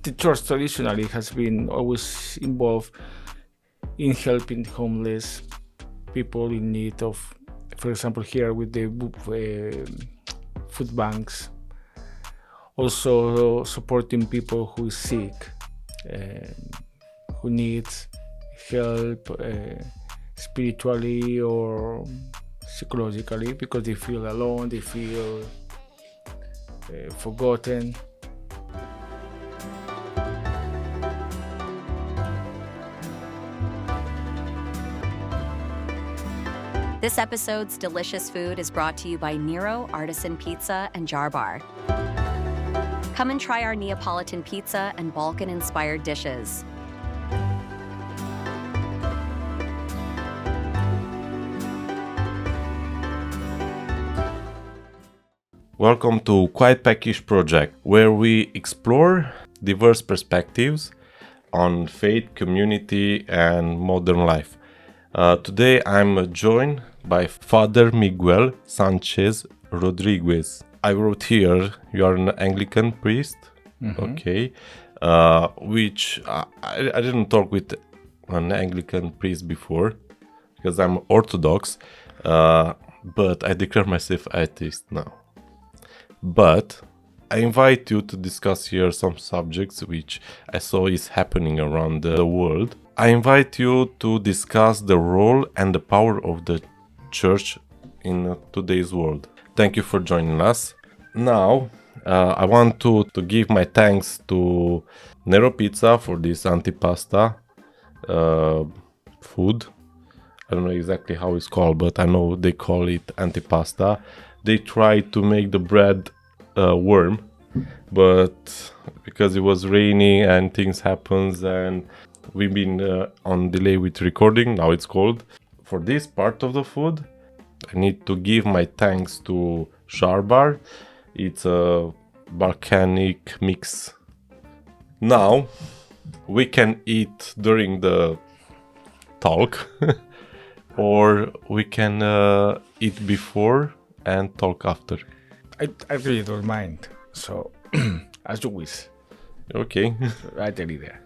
the church traditionally has been always involved in helping homeless people in need of, for example, here with the food banks, also supporting people who is sick, who needs help spiritually or psychologically because they feel alone, they feel forgotten. This episode's delicious food is brought to you by Nero Artisan Pizza and Jar Bar. Come and try our Neapolitan pizza and Balkan-inspired dishes. Welcome to Quite Peckish Project, where we explore diverse perspectives on faith, community, and modern life. Today I'm joined by Father Miguel Sanchez-Rodriguez. I wrote here, you are an Anglican priest, okay, which I didn't talk with an Anglican priest before, because I'm Orthodox, but I declare myself atheist now. But I invite you to discuss here some subjects which I saw is happening around the world. I invite you to discuss the role and the power of the church in today's world. Thank you for joining us. Now, I want to give my thanks to Nero Pizza for this antipasta food. I don't know exactly how it's called, but I know they call it antipasta. They tried to make the bread warm, but because it was raining and things happens and we've been on delay with recording, now it's cold. For this part of the food, I need to give my thanks to Jar Bar. It's a volcanic mix. Now, we can eat during the talk or we can eat before and talk after. I really don't mind. So, as you wish. Okay. I tell you there.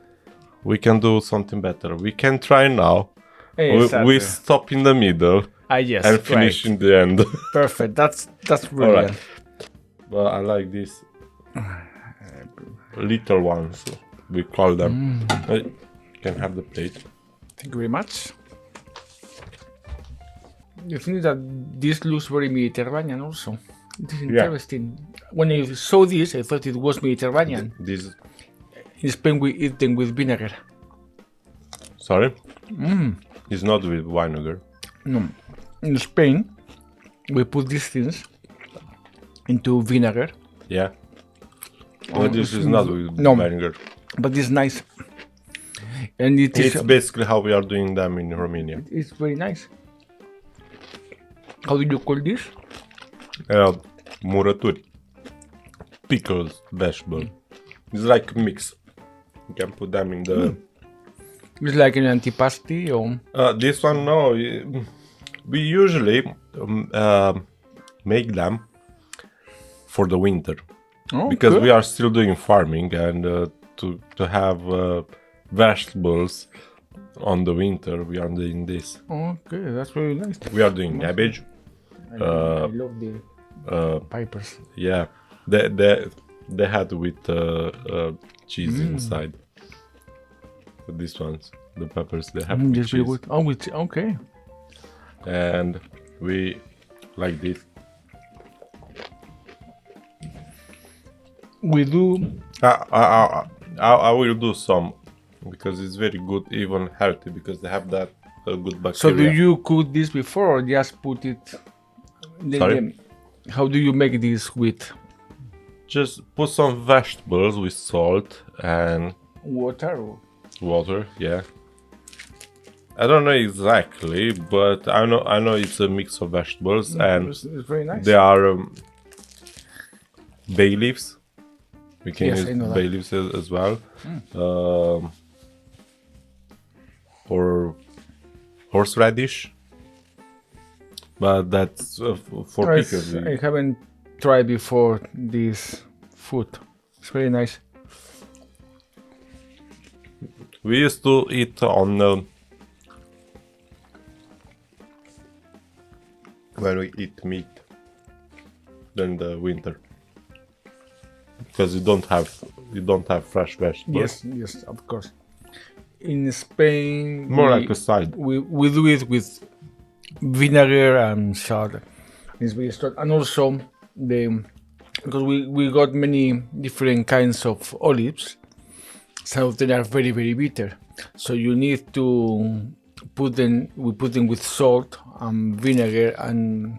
We can do something better. We can try now. Exactly. We stop in the middle Yes, and finish right. in the end. Perfect. That's brilliant. Alright. Well, I like these little ones. We call them. You can have the plate. Thank you very much. You think that this looks very Mediterranean also. It is interesting. When I saw this, I thought it was Mediterranean. This. In Spain, we eat them with vinegar. Sorry? It's not with vinegar. No. In Spain, we put these things into vinegar. Yeah. But this is not with vinegar. But it's nice. And It's basically how we are doing them in Romania. It's very nice. How do you call this? Murături. Pickled vegetable. It's like a mix. You can put them in the... It's like an antipasti or... This one, no. We usually make them for the winter. Because we are still doing farming and to have vegetables on the winter, we are doing this. Okay, that's very nice. We are doing cabbage. I love the pipers. Yeah, they had with cheese inside. These ones, the peppers, they have with cheese. Good. Oh, okay. And we like this. We do. I will do some because it's very good, even healthy, because they have that good bacteria. So do you cook this before or just put it? Sorry? How do you make this with? Just put some vegetables with salt and water. Yeah. I don't know exactly, but I know it's a mix of vegetables and it's very nice. They are bay leaves. We can use bay leaves as well, or horseradish. But that's for pickles. I haven't tried before this food. It's very nice. We used to eat on when we eat meat during the winter, because you don't have fresh vegetables. Yes, of course. In Spain, Like a side. We do it with vinegar and salt. It's very strong. And also because we got many different kinds of olives. Some of them are very, very bitter. So you need to put them with salt and vinegar and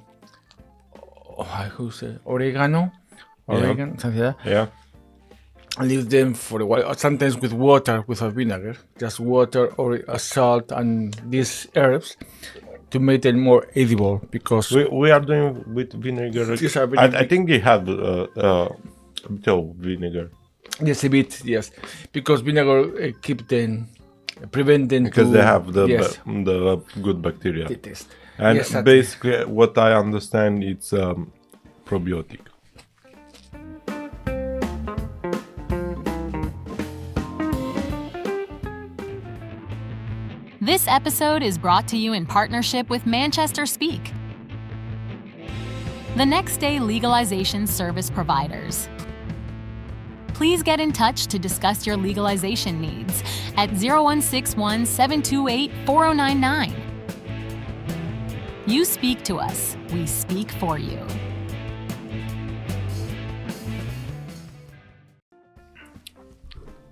oregano, something like that. Yeah. And leave them for a while, sometimes with water, without vinegar, just water or salt and these herbs to make them more edible. Because we are doing with vinegar. I think they have a bit of vinegar. Yes, a bit, yes, because vinegar prevent them because they have the good bacteria. The taste. And yes, basically, what I understand, it's probiotic. This episode is brought to you in partnership with Manchester Speak, the next day legalization service providers. Please get in touch to discuss your legalization needs at 0161 728 4099. You speak to us, we speak for you.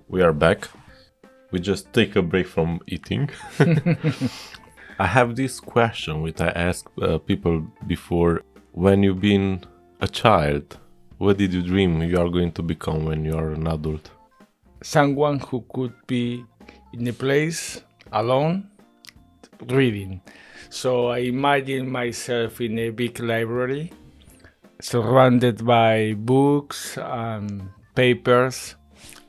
We are back. We just take a break from eating. I have this question which I ask people before. When you've been a child, what did you dream you are going to become when you are an adult? Someone who could be in a place alone reading. So I imagine myself in a big library, surrounded by books and papers,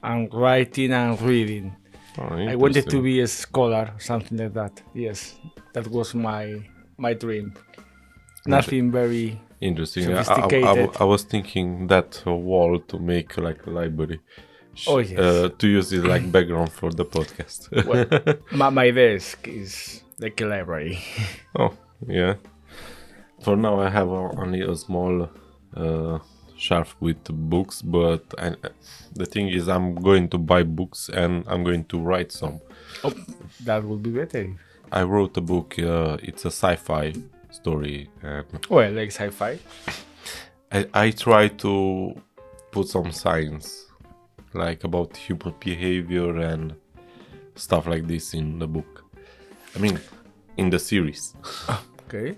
and writing and reading. I wanted to be a scholar, something like that. Yes, that was my dream. Nothing very interesting. sophisticated. I was thinking that wall to make like a library. Oh yes. To use it like background for the podcast. Well, my desk is like a library. Oh yeah. For now, I have only a small shelf with books, but the thing is, I'm going to buy books and I'm going to write some. Oh, that would be better. I wrote a book. It's a sci-fi story. Well, like sci-fi. I try to put some science, like about human behavior and stuff like this in the book. I mean, in the series. Okay.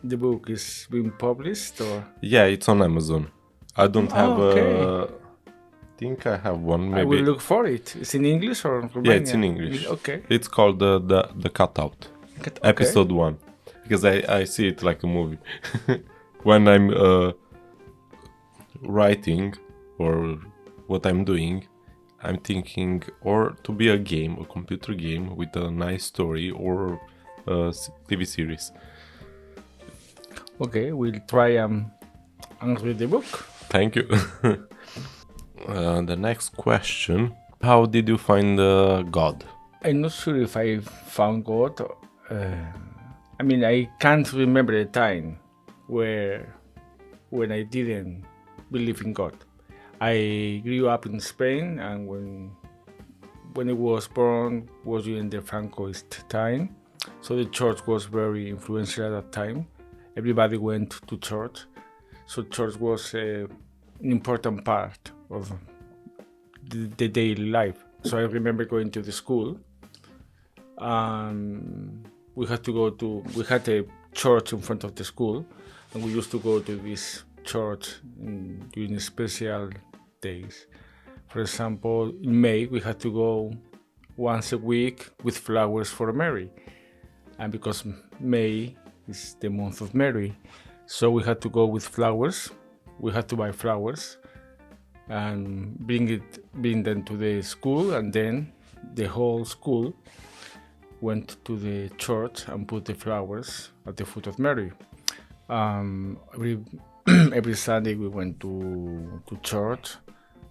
The book is being published, or? Yeah, it's on Amazon. I don't have I think I have one, maybe. I will look for it. It's in English or Romanian? Yeah, it's in English. Okay. It's called the Cutout. Episode 1. Because I see it like a movie. When I'm writing or what I'm doing, I'm thinking or to be a game, a computer game with a nice story or a TV series. Okay, we'll try and read the book. Thank you. The next question. How did you find God? I'm not sure if I found God. I mean, I can't remember the time when I didn't believe in God. I grew up in Spain, and when I was born was during the Francoist time. So the church was very influential at that time. Everybody went to church. So church was an important part of the daily life. So I remember going to the school. We had a church in front of the school, and we used to go to this church during special days. For example, in May, we had to go once a week with flowers for Mary. And because May is the month of Mary, so we had to go with flowers. We had to buy flowers and bring them to the school, and then the whole school went to the church and put the flowers at the foot of Mary. Every Sunday we went to church,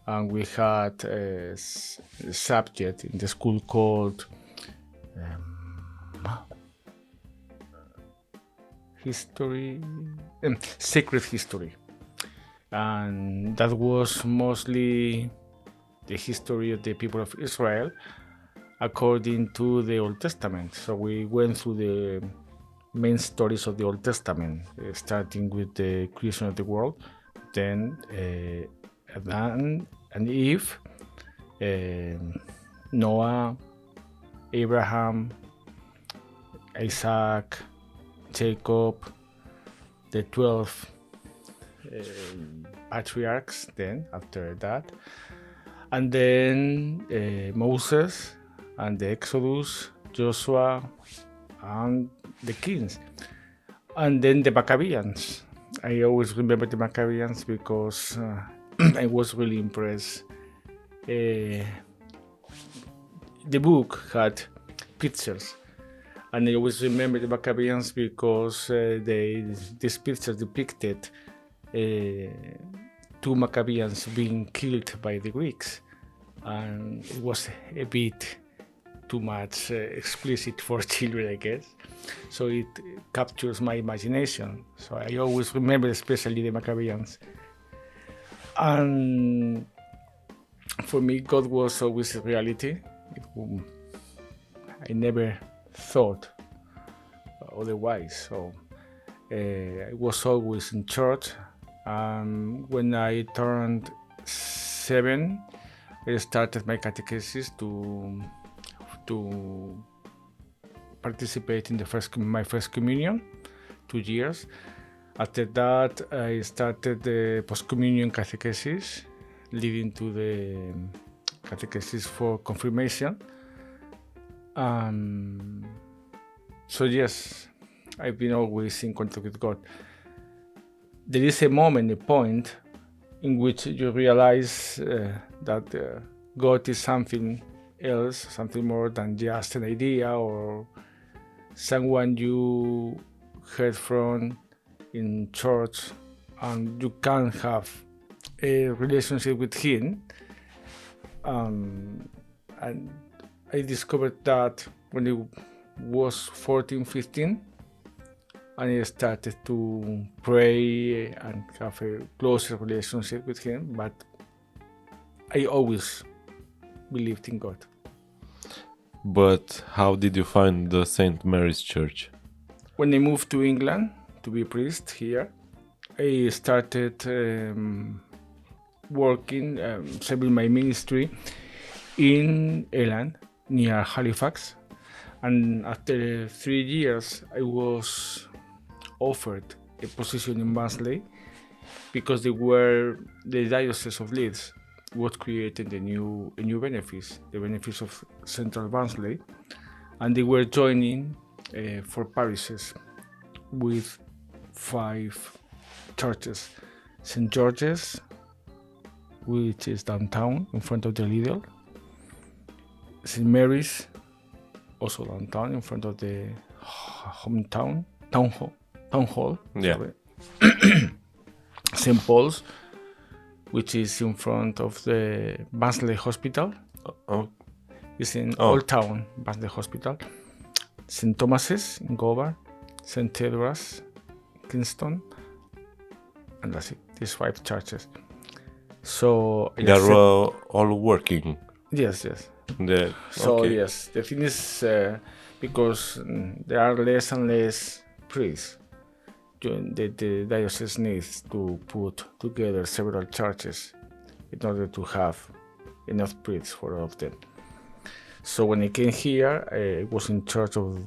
and we had a subject in the school called sacred history, and that was mostly the history of the people of Israel according to the Old Testament. So we went through the main stories of the Old Testament, starting with the creation of the world, then Adam and Eve, Noah, Abraham, Isaac, Jacob, the 12 patriarchs then after that, and then Moses and the Exodus, Joshua and the kings, and then the Maccabeans. I always remember the Maccabeans because I was really impressed. The book had pictures, and I always remember the Maccabeans because these pictures depicted two Maccabeans being killed by the Greeks, and it was a bit too much explicit for children, I guess. So it captures my imagination. So I always remember, especially the Maccabeans. And for me, God was always a reality. I never thought otherwise. So I was always in church. When I turned 7, I started my catechesis to participate in my first communion, 2 years. After that, I started the post-communion catechesis, leading to the catechesis for confirmation. So yes, I've been always in contact with God. There is a point in which you realize that God is something else, something more than just an idea or someone you heard from in church, and you can have a relationship with him. And I discovered that when I was 14, 15, and I started to pray and have a closer relationship with him, but I always believed in God. But how did you find the St. Mary's Church? When I moved to England to be a priest here, I started working, serving my ministry in Elan, near Halifax. And after 3 years, I was offered a position in Barnsley because the Diocese of Leeds was creating a new benefice, the Benefice of Central Barnsley, and they were joining 4 parishes with 5 churches. St. George's, which is downtown in front of the Lidl. St. Mary's, also downtown in front of the town hall. Yeah. St. Paul's, which is in front of the Barnsley Hospital. It's in Old Town, Barnsley Hospital. St. Thomas's in Govar, St. Edward's, Kingston, and that's it. These 5 churches. So they are all working. Yes. Okay. Yes, the thing is because there are less and less priests. The diocese needs to put together several churches in order to have enough priests for all of them. So when I came here, I was in charge of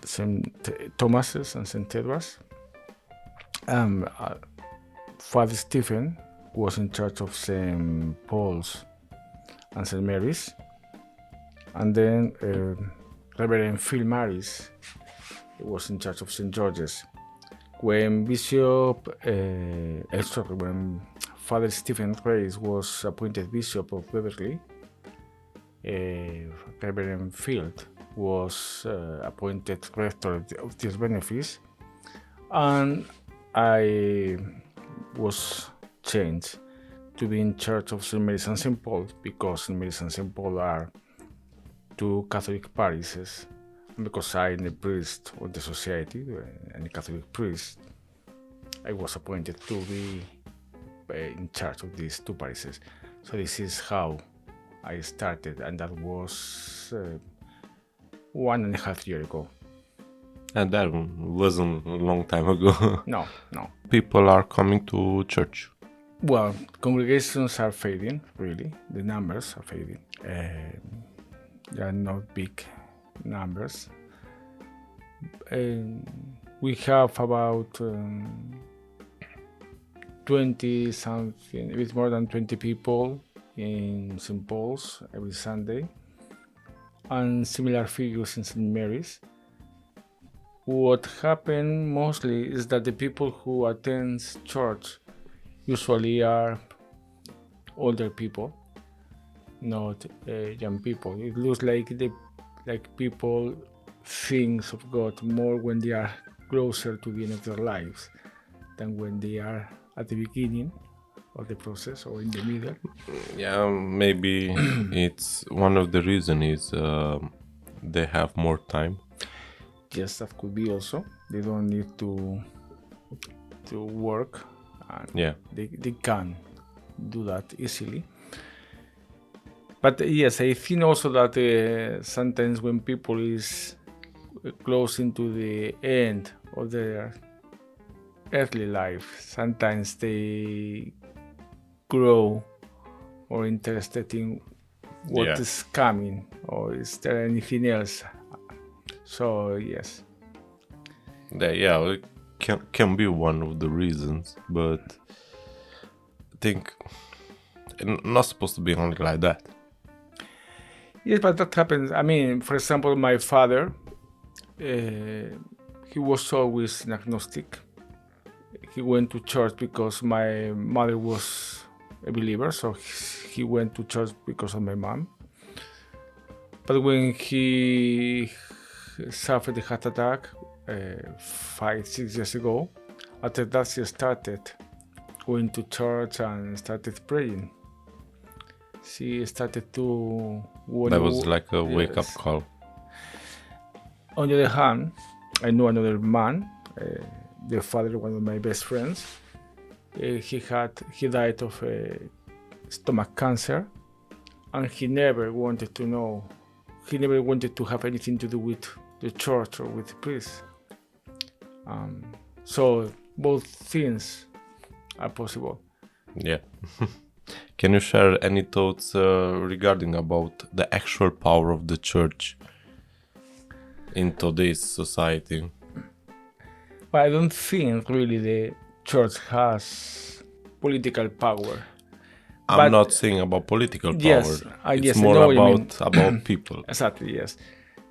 St. Thomas's and St. Edward's. Father Stephen was in charge of St. Paul's and St. Mary's. And then Reverend Phil Maris was in charge of St. George's. When Father Stephen Grace was appointed Bishop of Beverley, Reverend Field was appointed rector of this benefice, and I was changed to be in charge of St. Mary's and St. Paul, because St. Mary's and St. Paul are two Catholic parishes, and because I'm the priest of the society and a Catholic priest, I was appointed to be in charge of these two parishes. So this is how I started, and that was 1.5 years ago. And that wasn't a long time ago. No. People are coming to church. Well, congregations are fading, really. The numbers are fading. They are not big numbers. We have about 20 something, a bit more than 20 people in St. Paul's every Sunday, and similar figures in St. Mary's. What happened mostly is that the people who attend church usually are older people, not young people. It looks like people think of God more when they are closer to the end of their lives than when they are at the beginning of the process or in the middle. Yeah, maybe it's one of the reasons is they have more time. Yes, that could be also. They don't need to work, and they can do that easily. But yes, I think also that sometimes when people is close into the end of their earthly life, sometimes they grow more interested in what is coming, or is there anything else. So yes, it can be one of the reasons, but I think it's not supposed to be only like that. Yes, but that happens. I mean, for example, my father, he was always an agnostic. He went to church because my mother was a believer, so he went to church because of my mom. But when he suffered a heart attack 5-6 years ago, after that he started going to church and started praying. She started to... That was like a wake-up call. On the other hand, I know another man, the father of one of my best friends. He died of stomach cancer, and he never wanted to have anything to do with the church or with the priest. So both things are possible. Yeah. Can you share any thoughts regarding about the actual power of the church in today's society? But I don't think really the church has political power. I'm not saying about political power. Yes, it's more about people. Exactly, yes.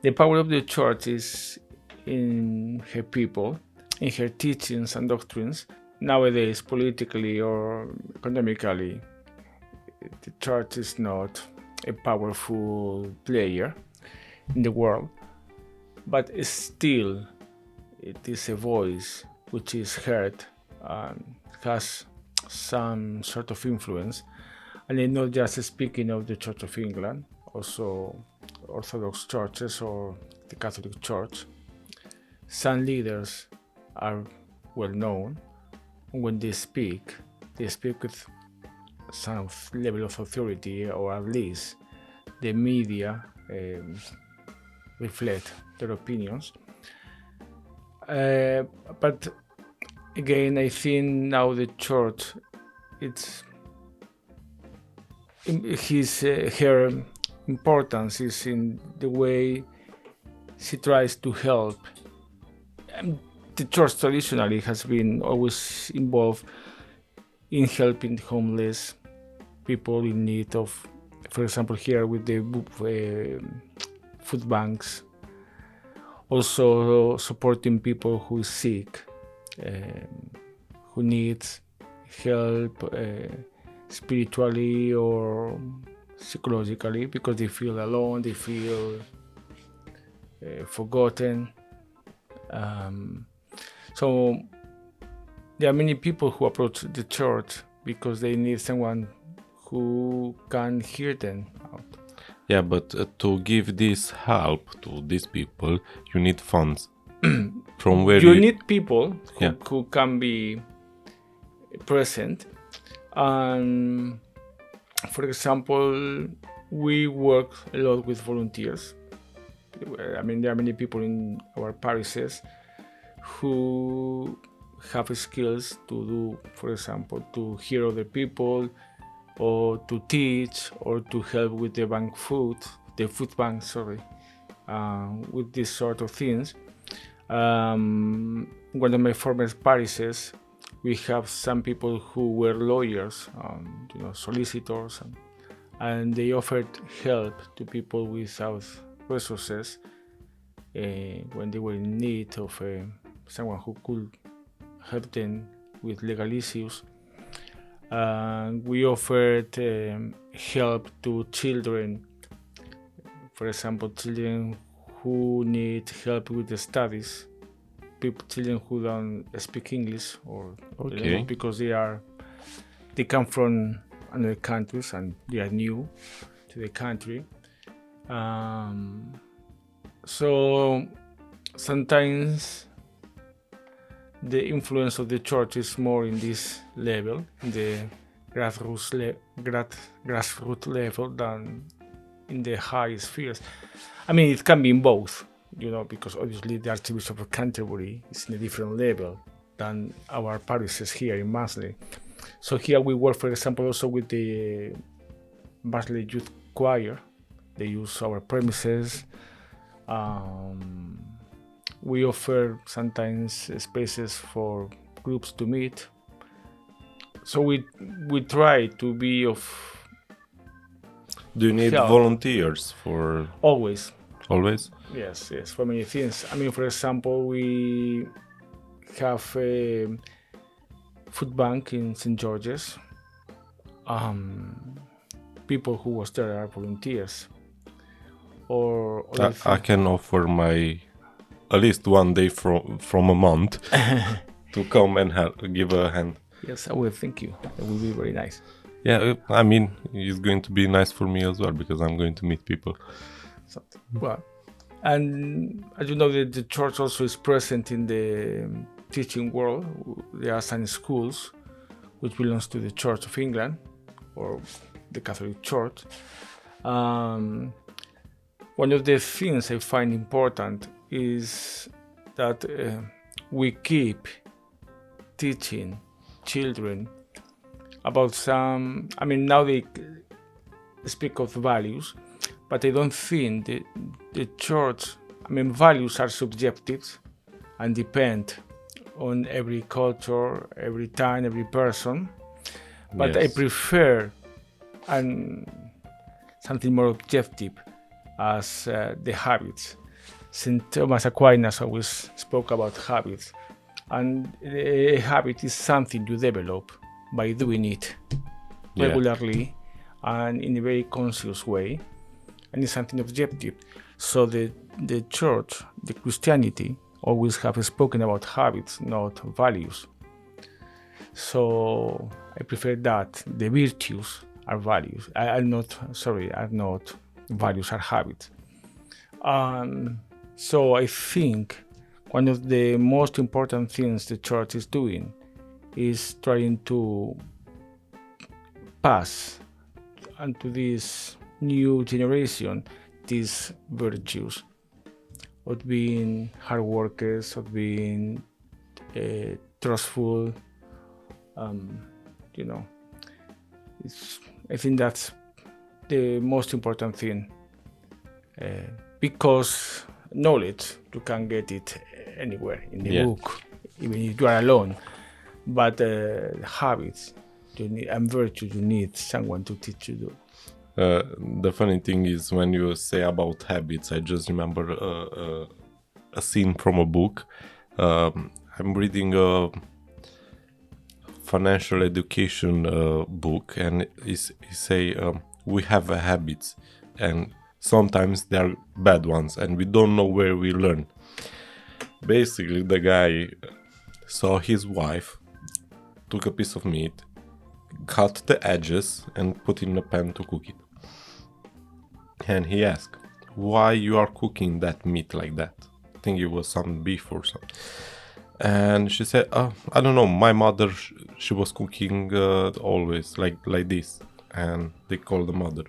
The power of the church is in her people, in her teachings and doctrines. Nowadays, politically or economically, the church is not a powerful player in the world, but still it is a voice which is heard and has some sort of influence. And I'm not just speaking of the Church of England, also Orthodox churches or the Catholic Church. Some leaders are well known. When they speak with some level of authority, or at least the media reflect their opinions. But again, I think now the church, her importance is in the way she tries to help. The church traditionally has been always involved in helping homeless people in need of, for example, here with the food banks, also supporting people who is sick, who needs help spiritually or psychologically, because they feel alone, they feel forgotten. So there are many people who approach the church because they need someone who can hear them out. Yeah, but to give this help to these people, you need funds. From where you need people Yeah. who can be present. And for example, we work a lot with volunteers. I mean, there are many people in our parishes who have skills to do, for example, to hear other people, or to teach, or to help with the food bank, with these sort of things. One of my former parishes, we have some people who were lawyers, solicitors, and they offered help to people without resources when they were in need of someone who could help them with legal issues. We offered help to children, for example, children who need help with the studies, children who don't speak English, or because they come from another countries and they are new to the country. So sometimes the influence of the church is more in this level, in the grassroots level, than in the high spheres. I mean, it can be in both, because obviously the Archbishop of Canterbury is in a different level than our parishes here in Barnsley. So here we work, for example, also with the Barnsley Youth Choir. They use our premises. We offer sometimes spaces for groups to meet. So we try to be of. Do you need help. volunteers for Always? Yes, for many things. I mean, for example, we have a food bank in St. George's. People who was there are volunteers. Or I can offer at least one day from a month to come and give a hand. Yes, I will. Thank you. That will be very nice. Yeah, I mean, it's going to be nice for me as well, because I'm going to meet people. Well, and as you know, the church also is present in the teaching world. There are some schools which belongs to the Church of England or the Catholic Church. One of the things I find important is that we keep teaching children about some. I mean, now they speak of values, but I don't think the church. I mean, values are subjective and depend on every culture, every time, every person. But Yes. I prefer something more objective as the habits. St. Thomas Aquinas always spoke about habits, and a habit is something you develop by doing it regularly and in a very conscious way, and it's something objective. So the church, the Christianity, always have spoken about habits, not values. So I prefer that the virtues are values, are not values, are habits. So I think one of the most important things the church is doing is trying to pass onto this new generation these virtues of being hard workers, of being trustful. I think that's the most important thing, because knowledge, you can get it anywhere in the book, even if you are alone. But habits, you need, and virtue, you need someone to teach you. The funny thing is, when you say about habits, I just remember a scene from a book. I'm reading a financial education book, and he say we have habits, and sometimes they are bad ones, and we don't know where we learn. Basically, the guy saw his wife took a piece of meat, cut the edges and put in the pan to cook it. And he asked, why you are cooking that meat like that? I think it was some beef or something. And she said, I don't know, my mother, she was cooking always like this. And they called the mother,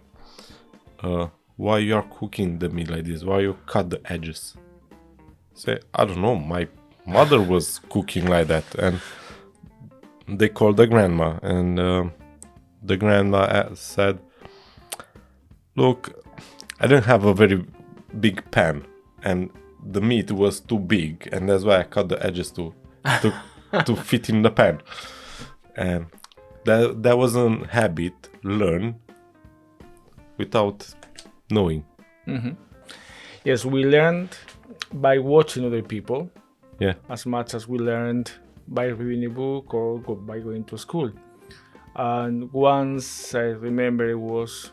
why you are cooking the meat like this? Why you cut the edges? Say, I don't know, my mother was cooking like that. And they called the grandma, and the grandma said, look, I don't have a very big pan, and the meat was too big, and that's why I cut the edges to fit in the pan. And that was a habit learned without knowing. Mm-hmm. Yes, we learned by watching other people. Yeah. As much as we learned by reading a book or by going to school. And once I remember it was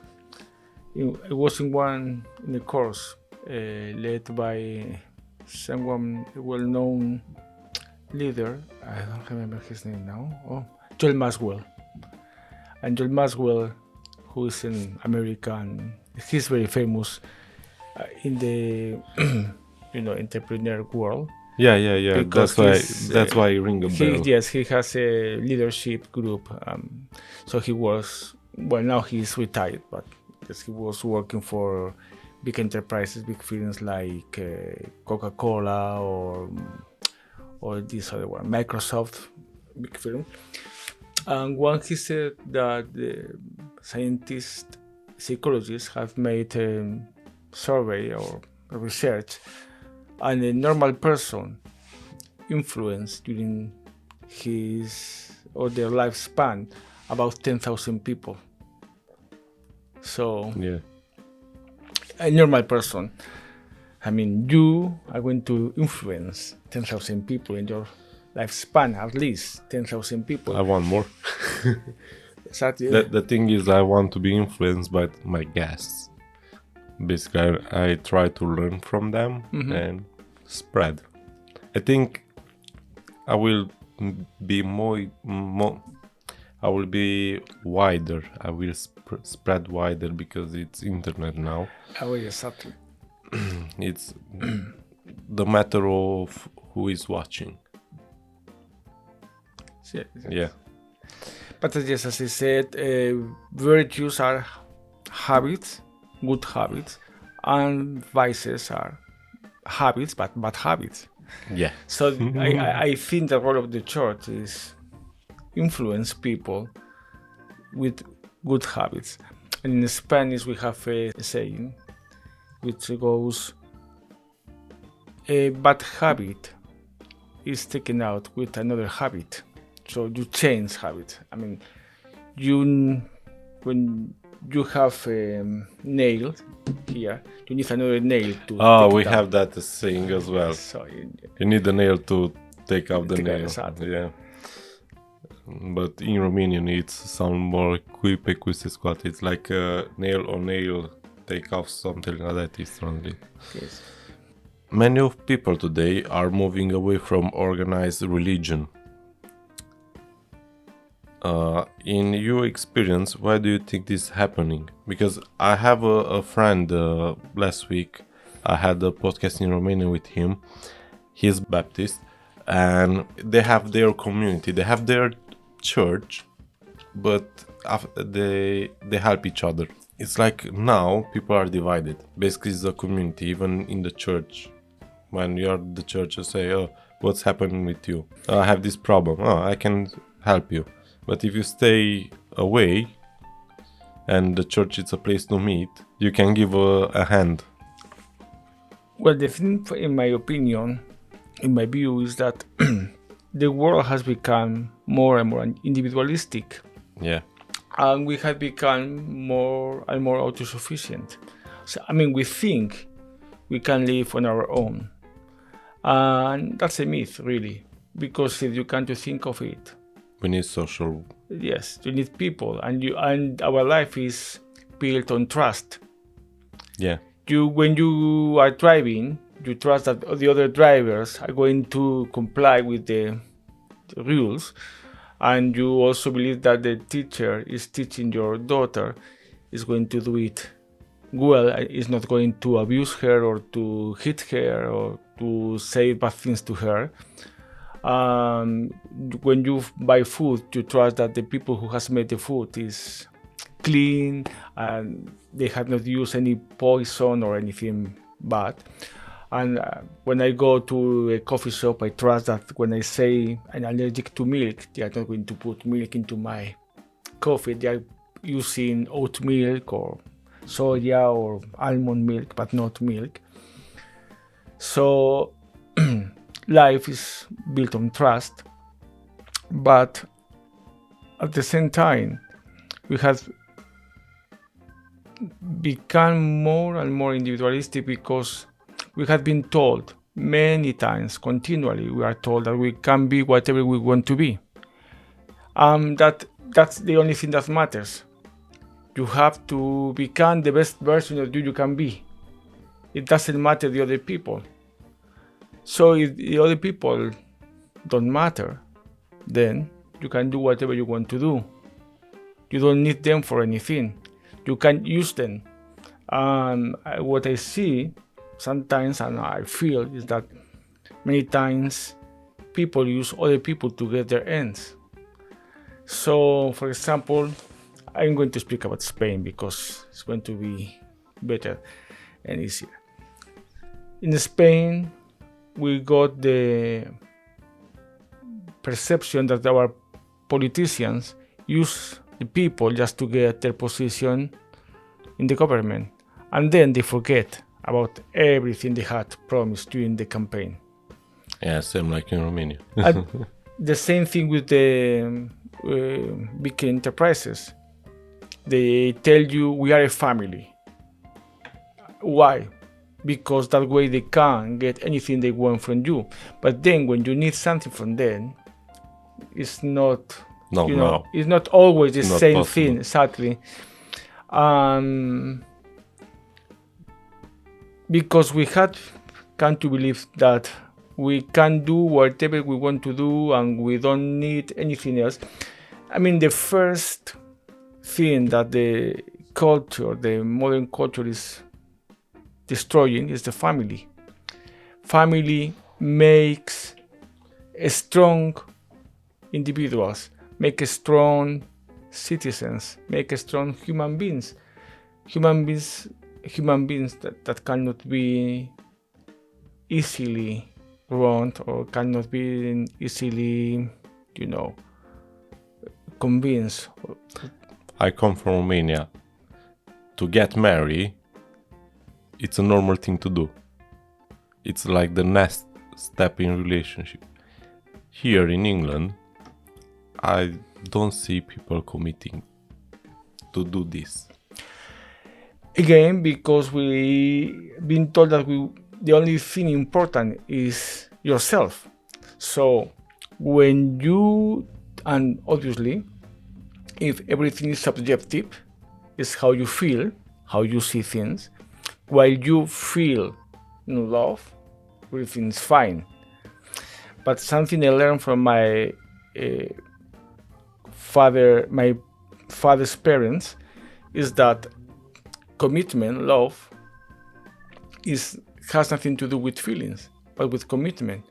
in a course led by someone, a well-known leader. I don't remember his name now. Joel Maxwell. And Joel Maxwell, who is an American, he's very famous in the entrepreneur world. Yeah. That's why ring a bell. He has a leadership group. So he was, now he's retired, but he was working for big enterprises, big firms like Coca-Cola or this other one, Microsoft, big firm. And one he said that the psychologists have made a survey or research, and a normal person influenced during his or their lifespan about 10,000 people. So yeah, a normal person, I mean, you are going to influence 10,000 people in your lifespan, at least 10,000 people. I want more. Exactly. The thing is, I want to be influenced by my guests. Basically, I try to learn from them and spread. I think I will be I will be wider. I will spread wider because it's internet now. Oh, exactly. It's the matter of who is watching. Yeah. But yes, as I said, virtues are habits, good habits, and vices are habits, but bad habits. Yeah. So I think the role of the church is influence people with good habits. And in Spanish we have a saying which goes, a bad habit is taken out with another habit. So you change habit. I mean, when you have a nail here, you need another nail to take we it out. have that saying as well. So You need the nail to take out the nail. Exactly. Yeah. But in Romanian it's some more Quite Peckish Podcast. It's like nail on nail, take off, something like that is translated. yes. Many of people today are moving away from organized religion. In your experience, why do you think this is happening? Because I have a friend last week. I had a podcast in Romania with him. He's Baptist, and they have their community. They have their church, but they help each other. It's like now people are divided. Basically, it's a community, even in the church. When you're at the church, you say, "Oh, what's happening with you? I have this problem. Oh, I can help you." But if you stay away and the church is a place to meet, you can give a hand. Well, the thing, in my opinion, in my view, is that the world has become more and more individualistic. Yeah. And we have become more and more autosufficient. So, I mean, we think we can live on our own. And that's a myth, really, because if you come to think of it, We need social. yes, you need people, and our life is built on trust. Yeah. When you are driving, you trust that the other drivers are going to comply with the rules, and you also believe that the teacher is teaching your daughter is going to do it well, is not going to abuse her or to hit her or to say bad things to her. When you buy food, you trust that the people who has made the food is clean and they have not used any poison or anything bad. And when I go to a coffee shop, I trust that when I say I'm allergic to milk, they are not going to put milk into my coffee. They are using oat milk or soya or almond milk, but not milk. So life is built on trust, but at the same time, we have become more and more individualistic because we have been told many times, continually, we are told that we can be whatever we want to be. That's the only thing that matters. You have to become the best version of you can be. It doesn't matter the other people. So if the other people don't matter, then you can do whatever you want to do. You don't need them for anything. You can use them. What I see sometimes, and I feel, is that many times people use other people to get their ends. So, for example, I'm going to speak about Spain because it's going to be better and easier. In Spain, we got the perception that our politicians use the people just to get their position in the government, and then they forget about everything they had promised during the campaign. Yeah, same like in Romania. The same thing with the big enterprises. They tell you we are a family. Why? Because that way they can get anything they want from you. But then when you need something from them, it's not, it's not always the same possible thing, exactly. Because we had come to believe that we can do whatever we want to do and we don't need anything else. I mean, the first thing that the modern culture is destroying is the family. Family makes strong individuals, make strong citizens, make strong human beings. Human beings that cannot be easily wronged or cannot be easily, convinced. I come from Romania. To get married, it's a normal thing to do. It's like the next step in relationship. Here in England, I don't see people committing to do this. Again, because we've been told that the only thing important is yourself. So when you, and obviously, if everything is subjective, it's how you feel, how you see things. While you feel love, everything's fine. But something I learned from my father's parents is that commitment, love, has nothing to do with feelings, but with commitment.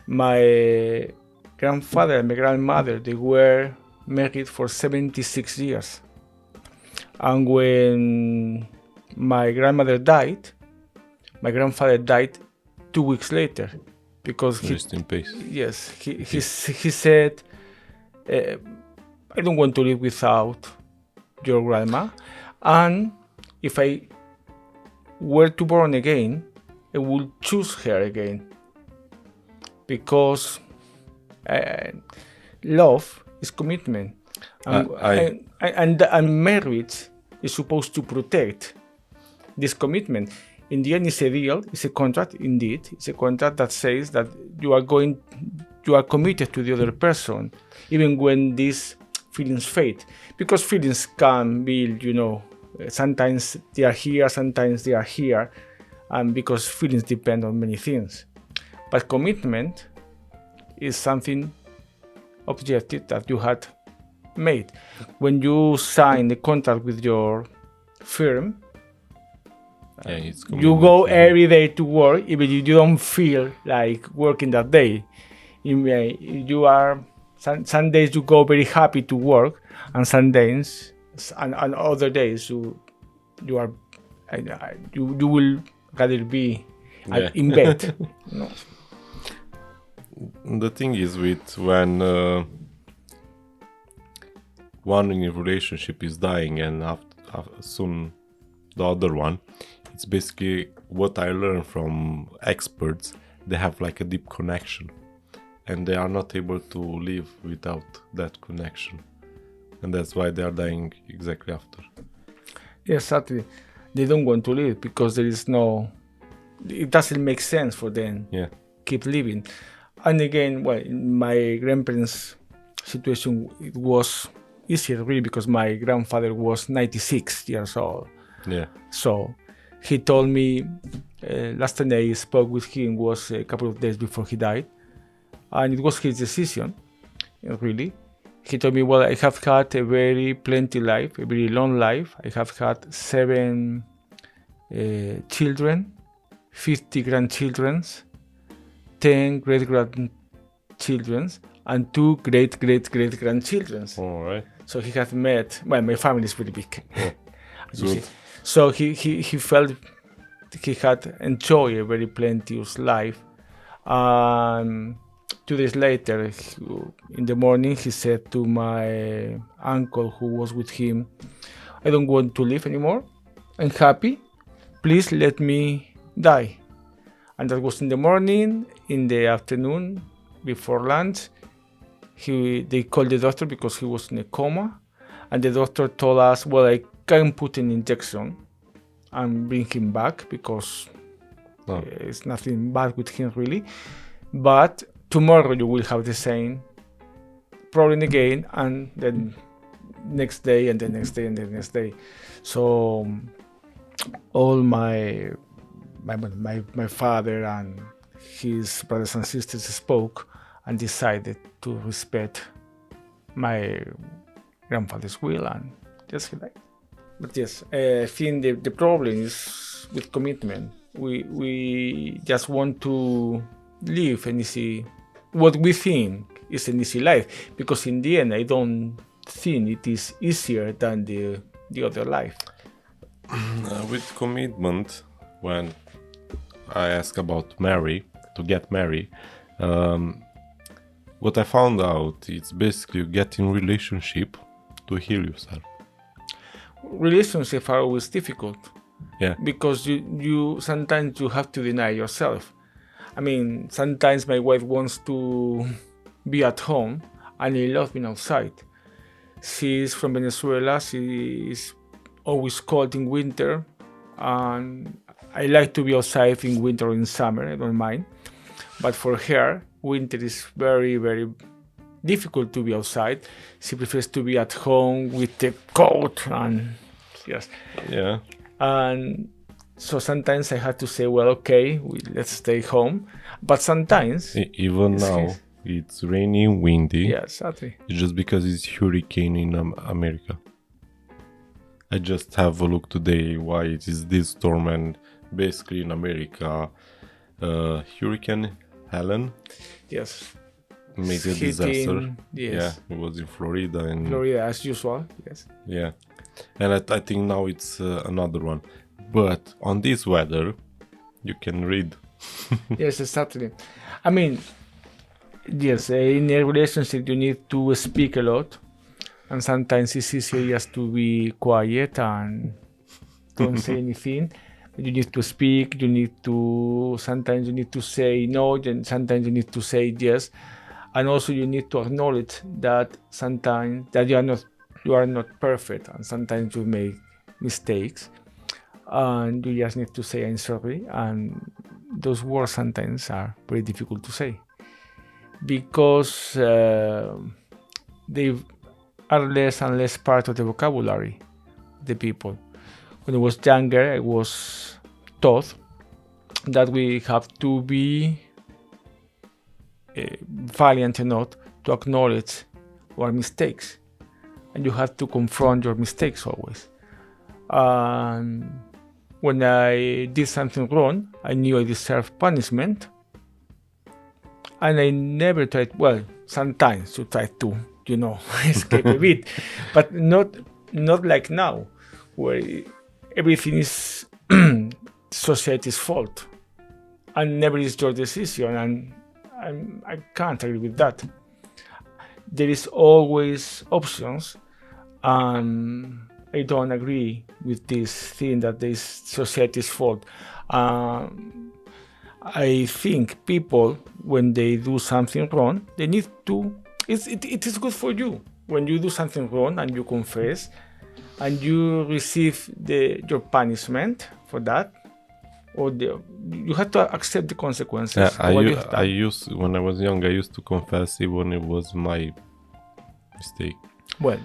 My grandfather and my grandmother, they were married for 76 years. And when my grandmother died, my grandfather died 2 weeks later because Rest in peace. Yes, he said, I don't want to live without your grandma, and if I were to born again, I would choose her again, because love is commitment, and marriage is supposed to protect this commitment. In the end, it's a deal, it's a contract. Indeed, it's a contract that says that you are committed to the other person, even when these feelings fade, because feelings can be, sometimes they are here, sometimes they are here, and because feelings depend on many things. But commitment is something objective that you had made. When you sign the contract with your firm, you go every day to work, even if you don't feel like working that day. You are some days you go very happy to work, and some days and other days you will rather be in bed. No. The thing is with when one in a relationship is dying and after soon the other one, it's basically what I learned from experts. They have like a deep connection and they are not able to live without that connection, and that's why they are dying exactly after. Yes, exactly. They don't want to live because it doesn't make sense for them. Keep living. And again, well, in my grandparents' situation, it was easier really because my grandfather was 96 years old. So he told me, last time I spoke with him was a couple of days before he died, and it was his decision, really. He told me, well, I have had a very plenty life, a very long life. I have had 7 children, 50 grandchildren, 10 great-grandchildren, and 2 great-great-great-grandchildren. All right. So he had met, well, my family is very big. Good. So he felt he had enjoyed a very plenteous life. 2 days later, in the morning, he said to my uncle who was with him, I don't want to live anymore. I'm happy. Please let me die. And that was in the morning. In the afternoon, before lunch, they called the doctor because he was in a coma. And the doctor told us, well, I can put an injection and bring him back because it's nothing bad with him really. But tomorrow you will have the same problem again, and then next day and the next day and the next day. So all my father and his brothers and sisters spoke and decided to respect my grandfather's will, and just like. But yes, I think the problem is with commitment. We just want to live an easy, what we think is an easy life, because in the end I don't think it is easier than the other life. With commitment, when I ask about to get married, what I found out, it's basically you get in relationship to heal yourself. Relationships are always difficult. Because you sometimes you have to deny yourself. I mean, sometimes my wife wants to be at home and I love being outside. She's from Venezuela. She is always cold in winter, and I like to be outside in winter or in summer. I don't mind. But for her, winter is very, very difficult to be outside. She prefers to be at home with the coat and yes. And so sometimes I had to say, well, okay, let's stay home. But sometimes even now it's rainy, windy. Exactly. It's just because it's hurricane in America. I just have a look today why it is this storm, and basically in America, Hurricane Helen. Made a disaster. It was in Florida. Florida as usual. And I think now it's another one. But on this weather, you can read. Yes, exactly. I mean, yes, in a relationship you need to speak a lot, and sometimes it's easier just to be quiet and don't say anything. You need to speak. Sometimes you need to say no, and sometimes you need to say yes, and also you need to acknowledge that sometimes that you are not perfect, and sometimes you make mistakes. And you just need to say I'm sorry, and those words sometimes are very difficult to say because they are less and less part of the vocabulary of the people. When I was younger, I was taught that we have to be valiant enough to acknowledge our mistakes, and you have to confront your mistakes always. When I did something wrong, I knew I deserved punishment, and I never tried. Well, sometimes you try to, escape a bit, but not like now, where everything is society's fault and never is your decision, and I can't agree with that. There is always options, and I don't agree with this thing that this society's fault. I think people, when they do something wrong, they need to. It is good for you when you do something wrong and you confess, and you receive your punishment for that, or you have to accept the consequences. When I was young, I used to confess even it was my mistake. Well,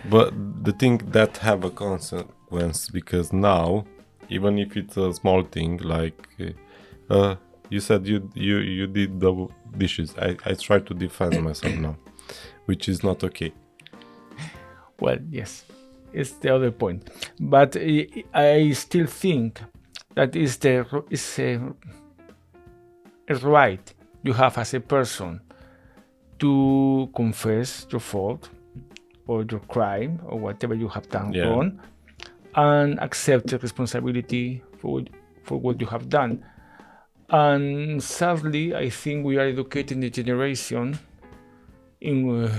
but the thing that have a consequence, because now, even if it's a small thing, like you said you did the dishes, I try to defend myself now, which is not okay. Well, yes, it's the other point, but I still think that is a right you have as a person to confess your fault or your crime or whatever you have done wrong, and accept the responsibility for what you have done. And sadly, I think we are educating the generation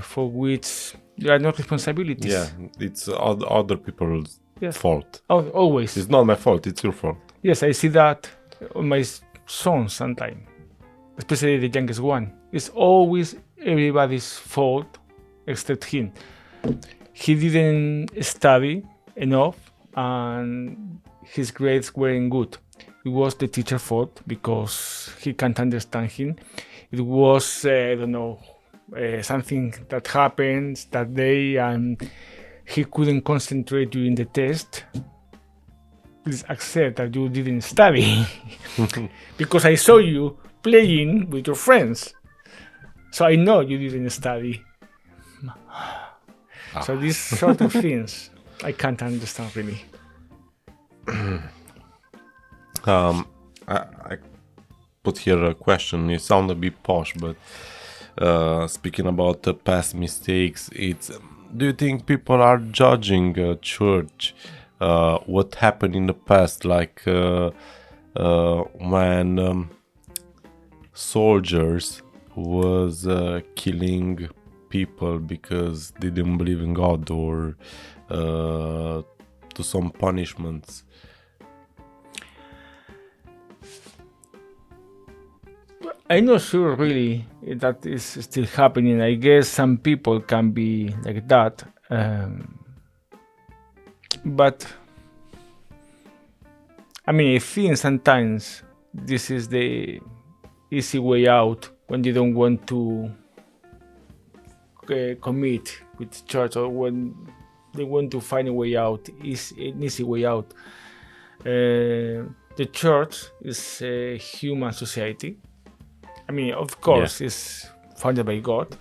for which there are no responsibilities. Yeah, it's other people's fault. Always. It's not my fault, it's your fault. Yes, I see that on my son sometimes, especially the youngest one. It's always everybody's fault except him. He didn't study enough and his grades weren't good. It was the teacher's fault because he can't understand him. It was, something that happened that day and he couldn't concentrate during the test. Please accept that you didn't study because I saw you playing with your friends. So I know you didn't study. So these sort of things I can't understand really. I put here a question. It sounds a bit posh, but speaking about the past mistakes, do you think people are judging church what happened in the past, like when soldiers was killing people because they didn't believe in God, or to some punishments? I'm not sure really that is still happening. I guess some people can be like that. But I mean, I think sometimes this is the easy way out when you don't want to commit with church, or when they want to find a way out, is an easy way out. The church is a human society. I mean, of course, it's founded by God,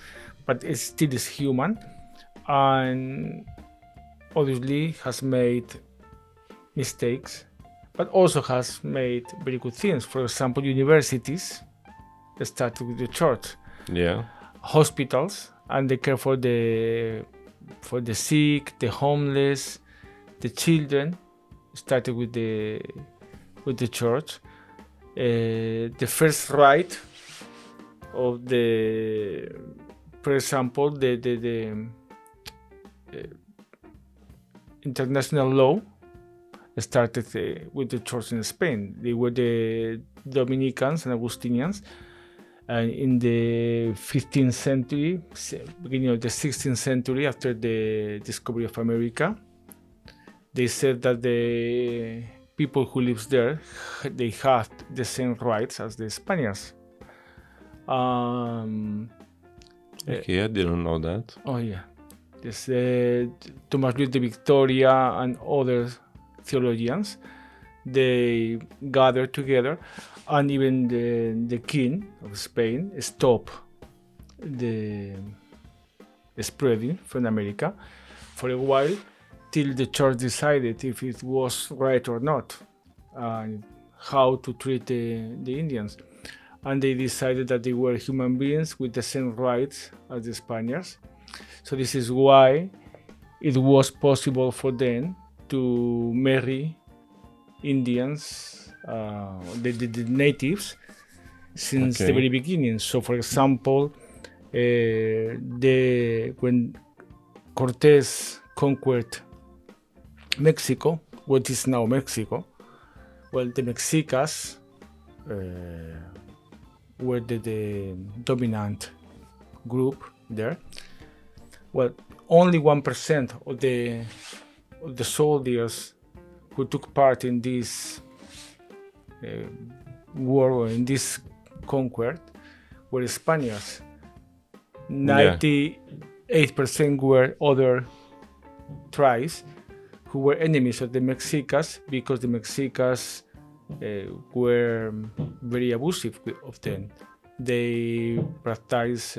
but it still is human, and obviously has made mistakes, but also has made very good things. For example, universities started with the church. Yeah. Hospitals, and they care for the sick, the homeless, the children, started with the church. The first right of for example, the international law started with the church in Spain. They were the Dominicans and Augustinians. And in the 15th century, beginning of the 16th century, after the discovery of America, they said that the people who live there, they have the same rights as the Spaniards. Okay, I didn't know that. Oh yeah, this Thomas Luis de Victoria and other theologians, they gathered together, and even the king of Spain stopped the spreading from America for a while, till the church decided if it was right or not, and how to treat the Indians. And they decided that they were human beings with the same rights as the Spaniards. So this is why it was possible for them to marry Indians, the natives, since the very beginning. So, for example, when Cortés conquered Mexico, what is now Mexico, well, the Mexicas were the dominant group there. Well, only 1% of the soldiers who took part in this war or in this conquest were Spaniards. 98% were other tribes who were enemies of the Mexicas, because the Mexicas were very abusive of them. They practiced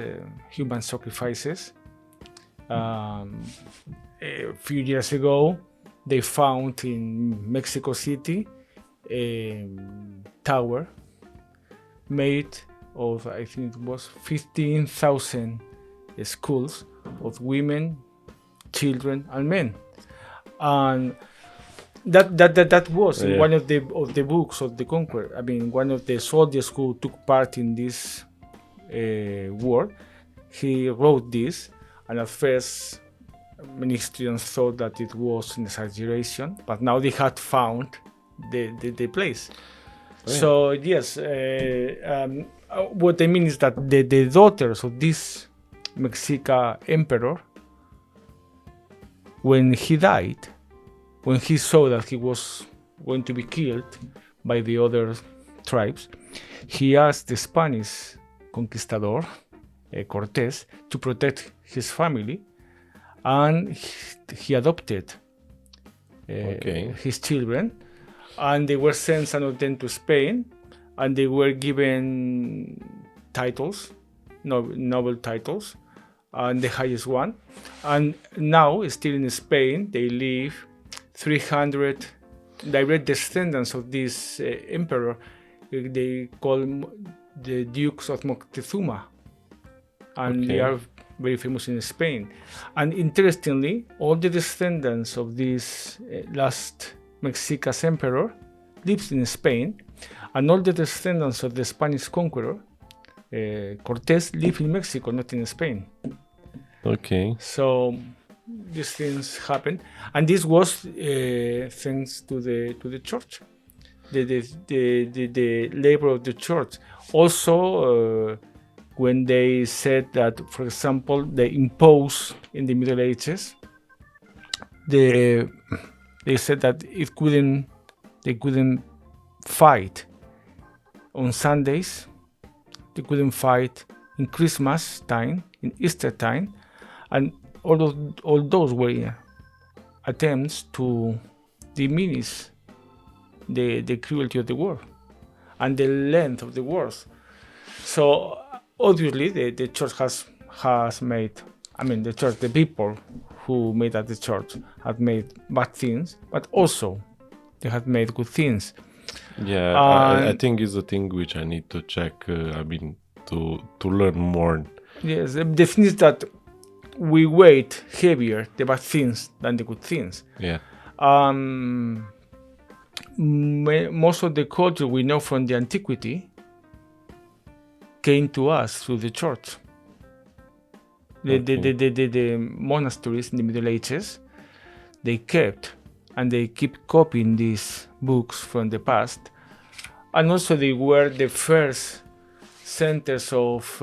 human sacrifices. A few years ago, they found in Mexico City a tower made of, I think it was 15,000 skulls of women, children, and men. And that was one of the books of the conqueror. I mean, one of the soldiers who took part in this war, he wrote this, and at first many historians thought that it was an exaggeration, but now they had found the place. So yes, what I mean is that the daughters of this Mexica emperor, when he died, when he saw that he was going to be killed by the other tribes, he asked the Spanish conquistador, Cortés, to protect his family, and he adopted his children, and they were sent, some of them, to Spain, and they were given titles, noble titles, and the highest one. And now, still in Spain, they live 300 direct descendants of this emperor. They call them the Dukes of Moctezuma, and they are very famous in Spain. And interestingly, all the descendants of this last Mexica's emperor lives in Spain, and all the descendants of the Spanish conqueror, Cortés, live in Mexico, not in Spain. Okay. So these things happen, and this was thanks to the church, the labor of the church. Also, when they said that, for example, they imposed in the Middle Ages, they said that they couldn't fight on Sundays, they couldn't fight in Christmas time, in Easter time, and all those were attempts to diminish the cruelty of the war and the length of the wars. So obviously the church has made, I mean, the church, the people who made at the church had made bad things, but also they had made good things. Yeah, I think it's a thing which I need to check. I mean, to learn more. Yes, the thing is that we weight heavier the bad things than the good things. Yeah. Most of the culture we know from the antiquity came to us through the church. The monasteries in the Middle Ages, they kept and they keep copying these books from the past, and also they were the first centers of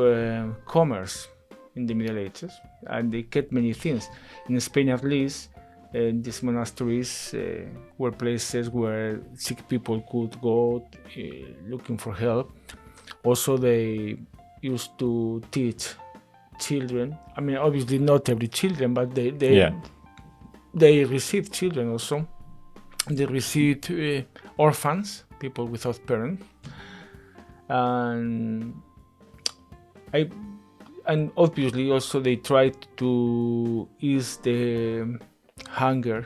commerce in the Middle Ages, and they kept many things. In Spain, at least, these monasteries were places where sick people could go looking for help. Also, they used to teach children. I mean, obviously not every children, but they received children also. They received orphans, people without parents. And and obviously also they try to ease the hunger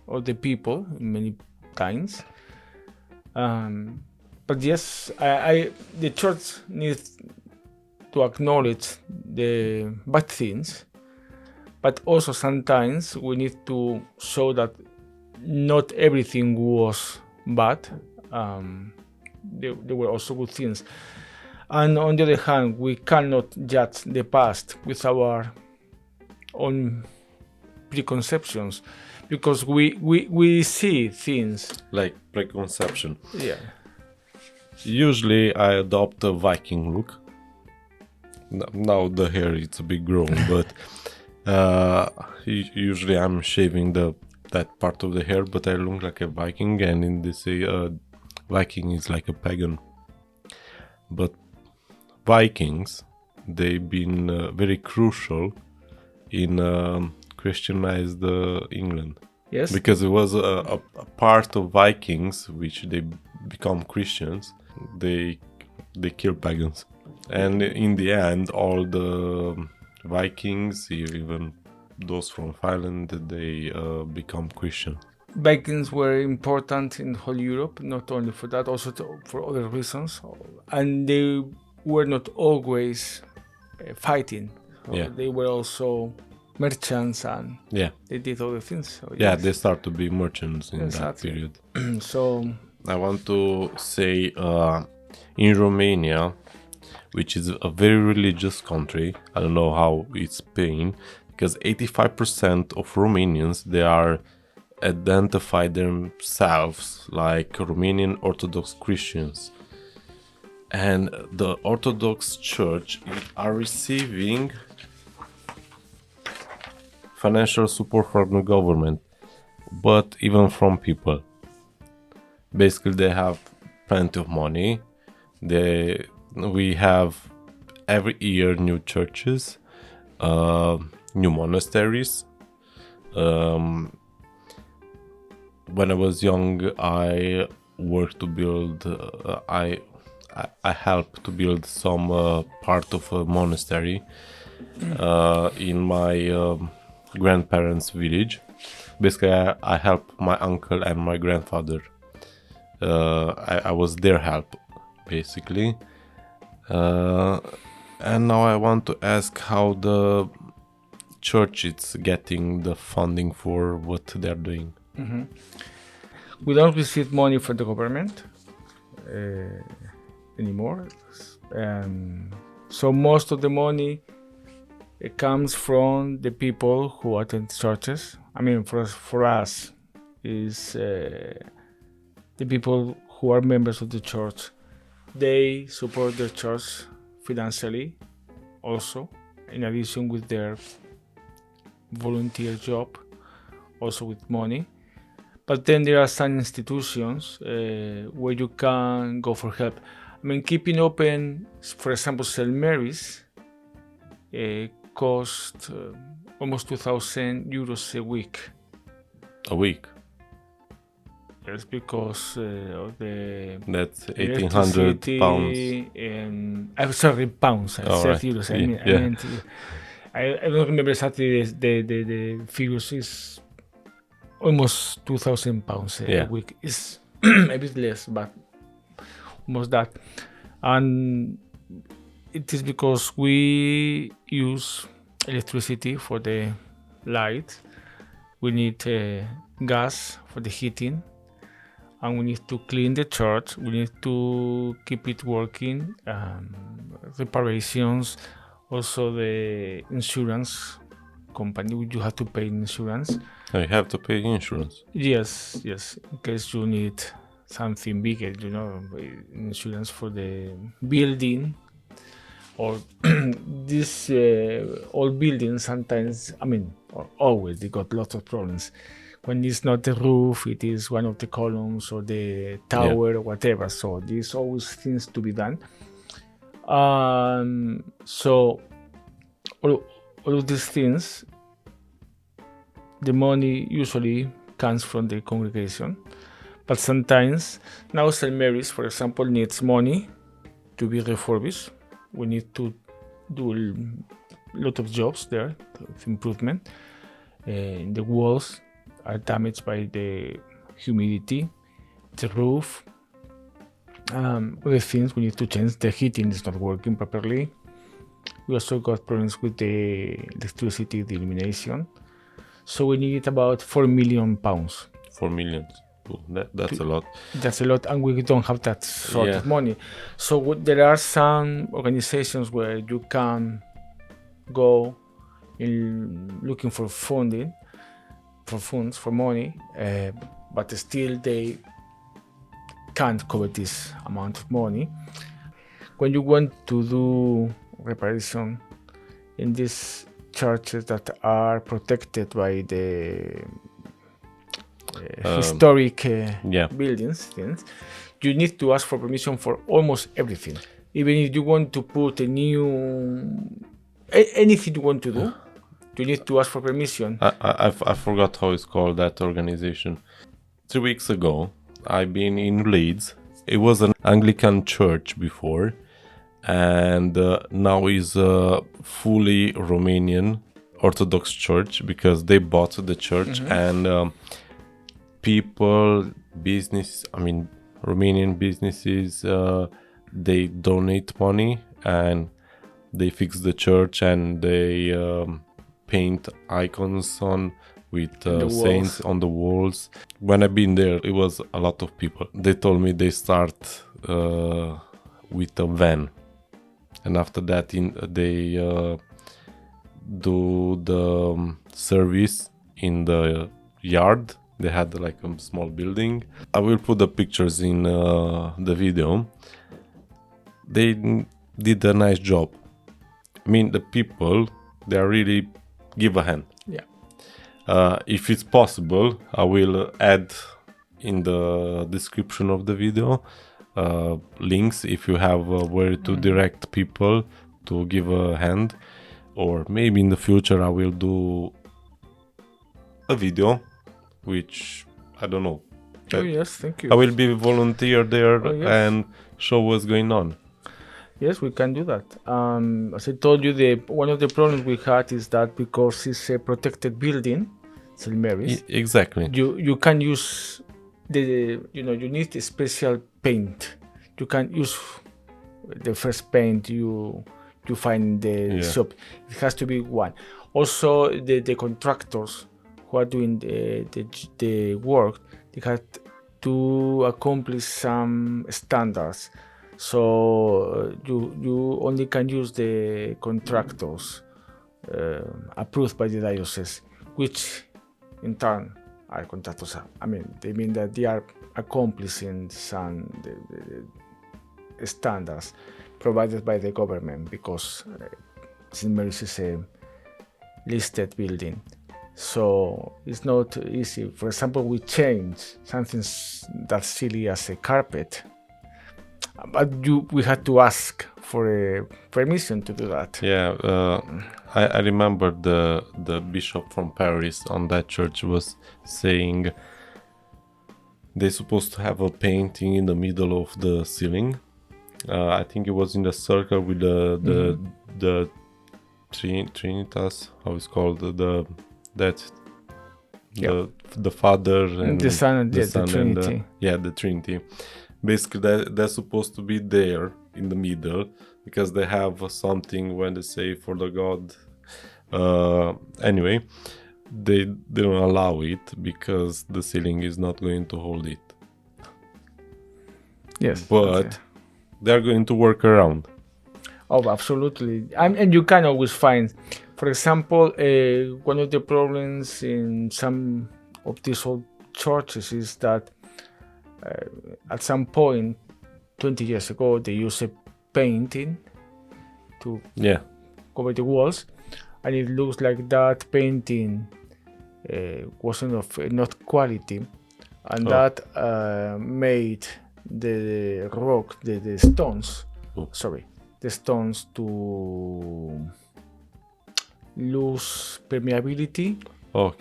of the people many times. But yes, the church needs to acknowledge the bad things, but also sometimes we need to show that not everything was bad. There were also good things. And on the other hand, we cannot judge the past with our own preconceptions, because we see things. Like preconception. Yeah. Usually I adopt a Viking look. Now the hair it's a bit grown, but usually I'm shaving that part of the hair, but I look like a Viking, and in this Viking is like a pagan. But Vikings, they've been very crucial in Christianized England. Yes. Because it was a part of Vikings which they become Christians. They kill pagans, and in the end, all the Vikings, even those from Finland, they become Christian. Vikings were important in whole Europe, not only for that, also for other reasons, and they were not always fighting. Yeah. They were also merchants, and they did other things. So yes. They start to be merchants in Exactly. that period. So I want to say in Romania, which is a very religious country, I don't know how it's paying, because 85% of Romanians, they are identify themselves like Romanian Orthodox Christians. And the Orthodox Church are receiving financial support from the government, but even from people. Basically, they have plenty of money. We have every year new churches, new monasteries. When I was young, I worked to build. I helped to build some part of a monastery in my grandparents' village. Basically, I helped my uncle and my grandfather. I was their help, basically. And now I want to ask how the church is getting the funding for what they're doing. Mm-hmm. We don't receive money from the government anymore. So most of the money comes from the people who attend churches. I mean, for us, is the people who are members of the church. They support the church financially, also, in addition with their volunteer job, also with money. But then there are some institutions where you can go for help. I mean, keeping open, for example, St. Mary's cost almost 2,000 euros a week. A week? Yes, because of the... That's 1,800 pounds. I'm sorry, pounds. I said right. euros. I don't remember exactly the figures. It's almost 2,000 pounds a week. It's a bit less, but almost that. And it is because we use electricity for the light. We need gas for the heating. And we need to clean the church. We need to keep it working. Reparations. Also the insurance company. You have to pay insurance. Oh, you have to pay insurance? Yes. In case you need something bigger, insurance for the building. Or this old buildings sometimes, or always, they got lots of problems. When it's not the roof, it is one of the columns or the tower or whatever. So there's always things to be done. So all of these things, the money usually comes from the congregation. But sometimes, now St. Mary's, for example, needs money to be refurbished. We need to do lot of jobs there of improvement. The walls are damaged by the humidity, the roof. Other things we need to change. The heating is not working properly. We also got problems with the electricity, the illumination. So we need about £4 million. 4 million. Oh, that's a lot. That's a lot, and we don't have that sort of money. So there are some organizations where you can go in looking for funding, for funds, for money, but still they can't cover this amount of money. When you want to do reparation in these churches that are protected by the historic buildings, you need to ask for permission for almost everything. Even if you want to put a new anything you want to do, you need to ask for permission. I forgot how it's called, that organization. 3 weeks ago, I've been in Leeds. It was an Anglican church before, and now is a fully Romanian Orthodox church because they bought the church and people, Romanian businesses, they donate money and they fix the church and they paint icons on with saints on the walls. When I've been there, it was a lot of people. They told me they start with a van, and after that they do the service in the yard. They had like a small building. I will put the pictures in the video. They did a nice job. The people, they are really give a hand. Yeah. If it's possible, I will add in the description of the video links if you have where to direct people to give a hand, or maybe in the future I will do a video, which I don't know. Oh yes, thank you. I will be volunteer there and show what's going on. Yes, we can do that. As I told you, one of the problems we had is that because it's a protected building, St. Mary's. Exactly. You can use you need a special paint. You can use the first paint you find in the shop. It has to be one. Also, the contractors who are doing the work, they have to accomplish some standards. So you only can use the contractors approved by the diocese, which in turn are contractors. They mean that they are accomplishing some the standards provided by the government, because St. Mary's is a listed building. So it's not easy. For example, we change something that's silly as a carpet, but we had to ask for a permission to do that. Yeah, I remember the bishop from Paris on that church was saying they're supposed to have a painting in the middle of the ceiling. I think it was in the circle with the Trinitas, how it's called, the Father and the Son and the Trinity. The Trinity. Basically, they're supposed to be there in the middle because they have something when they say for the God. Anyway, they don't allow it because the ceiling is not going to hold it. Yes, but they're going to work around. Oh, absolutely. And you can always find, for example, one of the problems in some of these old churches is that at some point 20 years ago they used a painting to cover the walls, and it looks like that painting wasn't of not quality, and that made the rock, the stones to lose permeability.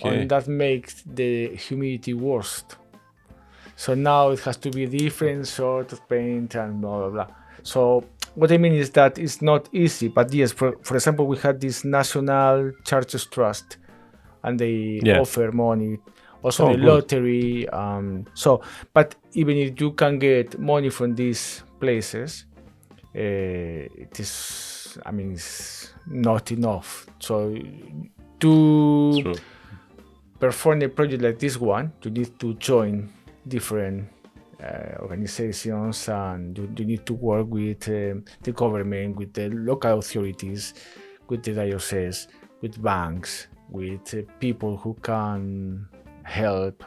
And that makes the humidity worse. So now it has to be a different sort of paint and blah blah blah. So what I mean is that it's not easy. But yes, for example, we had this National Churches Trust, and they offer money. Also the lottery. But even if you can get money from these places, it is, I mean, it's not enough. So to perform a project like this one, you need to join different organizations, and you need to work with the government, with the local authorities, with the diocese, with banks, with people who can help.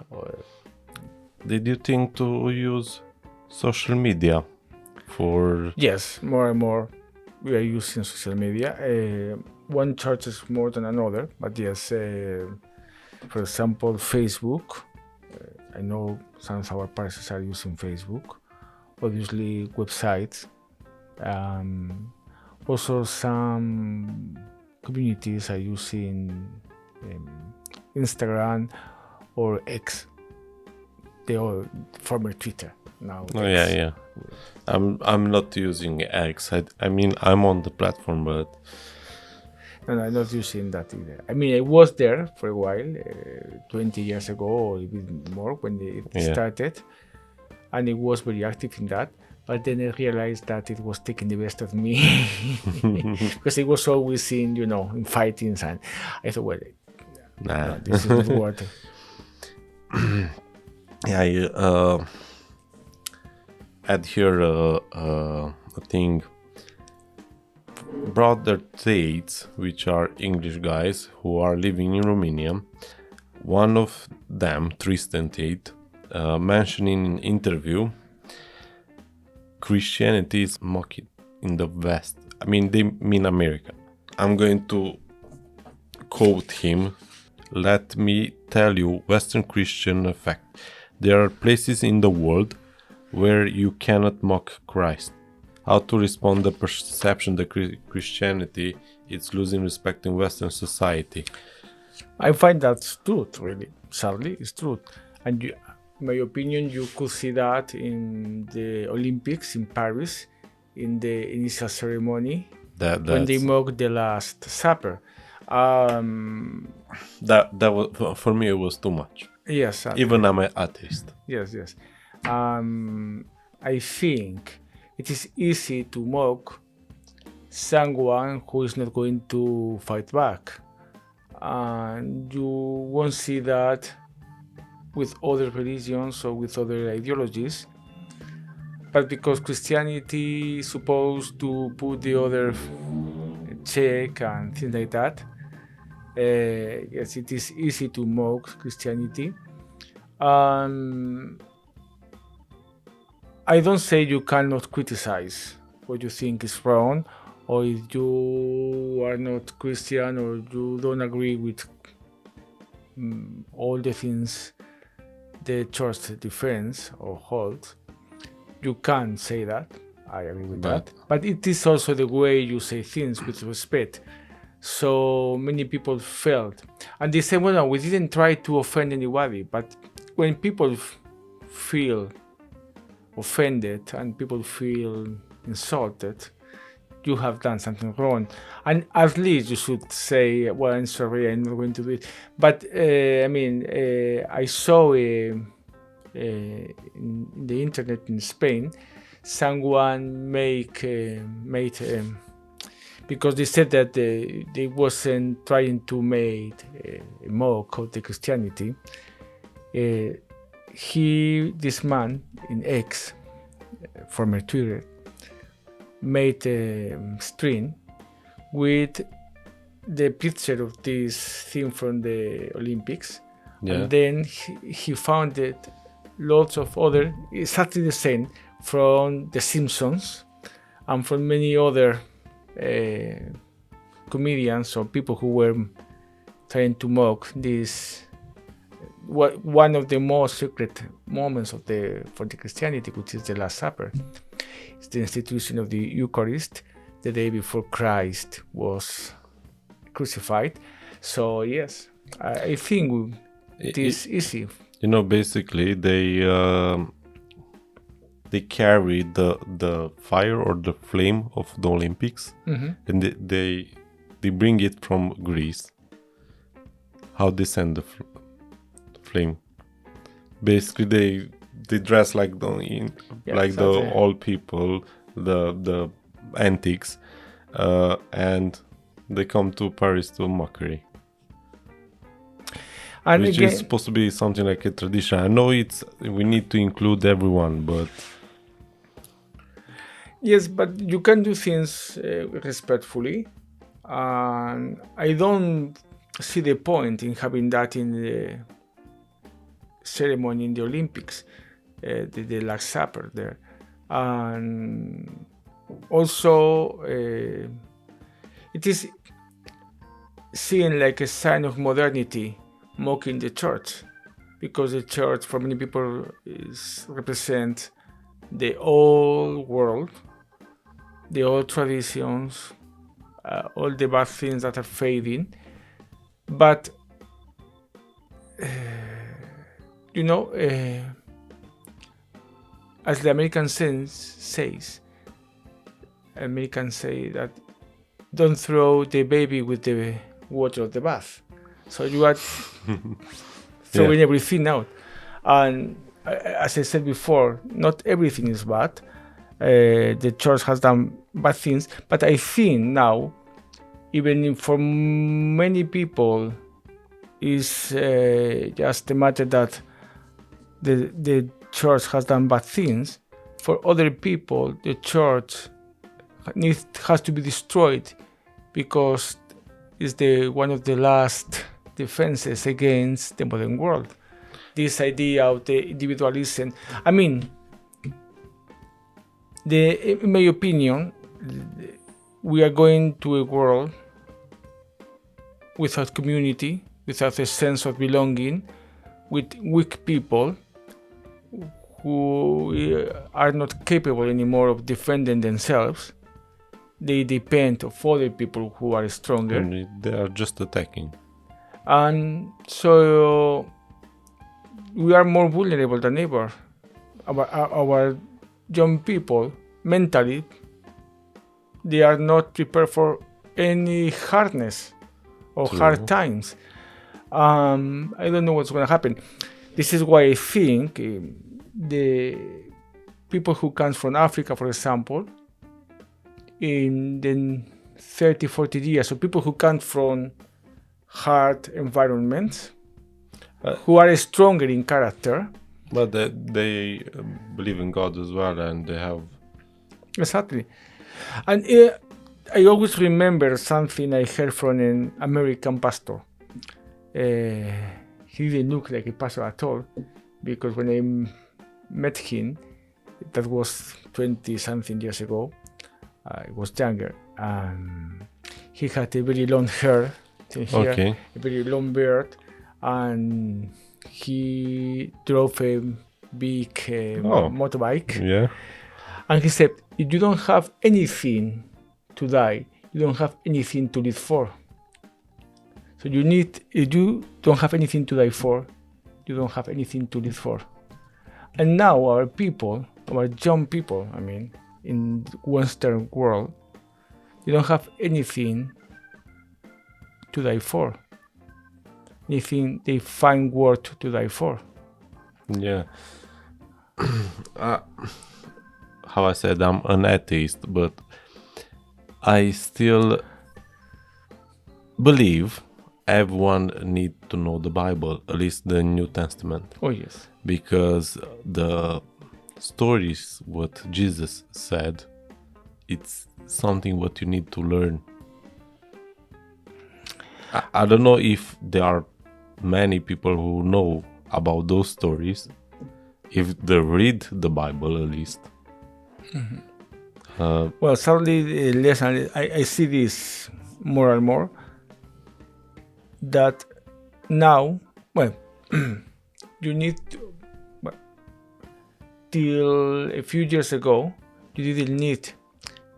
Did you think to use social media for? Yes, more and more we are using social media. One church is more than another, but yes, for example, Facebook. I know some of our parishes are using Facebook. Obviously, websites. Also, some communities are using Instagram or X, the old former Twitter now. Oh X. Yeah. I'm not using X. I mean, I'm on the platform, but no, I'm not using that either. I mean, I was there for a while, 20 years ago or even more when it started, and it was very active in that. But then I realized that it was taking the best of me because it was always in fightings, and I thought, well, no, this is not worth it. I had here a thing. Brother Tates, which are English guys who are living in Romania. One of them, Tristan Tate, mentioned in an interview, Christianity is mocked in the West. I mean, they mean America. I'm going to quote him. Let me tell you, Western Christian effect. There are places in the world where you cannot mock Christ. How to respond to the perception that Christianity is losing respect in Western society? I find that's truth, really. Sadly, it's truth. And in my opinion, you could see that in the Olympics in Paris, in the initial ceremony, when they mocked the Last Supper. That was, for me, it was too much. Yes. Even I'm an atheist. Yes. I think it is easy to mock someone who is not going to fight back. And you won't see that with other religions or with other ideologies. But because Christianity is supposed to put the other check and things like that, yes, it is easy to mock Christianity. I don't say you cannot criticize what you think is wrong, or if you are not Christian or you don't agree with all the things the church defends or holds. You can say that. I agree with that. But it is also the way you say things with respect. So many people felt, and they say, well, no, we didn't try to offend anybody. But when people feel offended and people feel insulted, you have done something wrong. And at least you should say, well, I'm sorry, I'm not going to do it. But I saw in the internet in Spain, someone made because they said that they wasn't trying to make a mock of the Christianity. This man in X, former Twitter, made a string with the picture of this thing from the Olympics, and then he found it lots of other exactly the same from The Simpsons and from many other comedians or people who were trying to mock this. One of the most secret moments for the Christianity, which is the Last Supper. It's the institution of the Eucharist the day before Christ was crucified. So yes, I think it is easy. Basically they they carry the fire or the flame of the Olympics, and they bring it from Greece. How they send the flame? Basically, they dress like the old people, the antiques, and they come to Paris to Mockery. And which again, is supposed to be something like a tradition. I know we need to include everyone, but yes, but you can do things respectfully, and I don't see the point in having that in the ceremony in the Olympics, the Last Supper there, and also it is seen like a sign of modernity, mocking the church, because the church for many people represents the old world, the old traditions, all the bad things that are fading. But as the American says, Americans say that don't throw the baby with the water of the bath. So you are throwing everything out. And as I said before, not everything is bad. The church has done bad things, but I think now, even for many people, is just a matter that the church has done bad things. For other people, the church has to be destroyed because it's one of the last defenses against the modern world. This idea of the individualism. I mean, in my opinion, we are going to a world without community, without a sense of belonging, with weak people who are not capable anymore of defending themselves. They depend on other people who are stronger. And they are just attacking. And so we are more vulnerable than ever. Our young people, mentally, they are not prepared for any hardness or hard times. I don't know what's going to happen. This is why I think the people who come from Africa, for example, in the 30, 40 years, so people who come from hard environments, who are stronger in character. But they believe in God as well, and they have... Exactly. And I always remember something I heard from an American pastor. He didn't look like a pastor at all, because when I met him, that was 20-something years ago, I was younger. He had a very long hair, a very long beard, and he drove a big motorbike. Yeah. And he said, if you don't have anything to die, you don't have anything to live for. So if you don't have anything to die for, you don't have anything to live for. And now our people, our young people, I mean, in the Western world, they don't have anything to die for. Anything they find worth to die for. Yeah. How I said, I'm an atheist, but I still believe everyone needs to know the Bible, at least the New Testament. Oh, yes. Because the stories, what Jesus said, it's something what you need to learn. I don't know if there are many people who know about those stories, if they read the Bible at least. Mm-hmm. Well, sadly, less and I see this more and more, that now, well, you need to, till a few years ago, you didn't need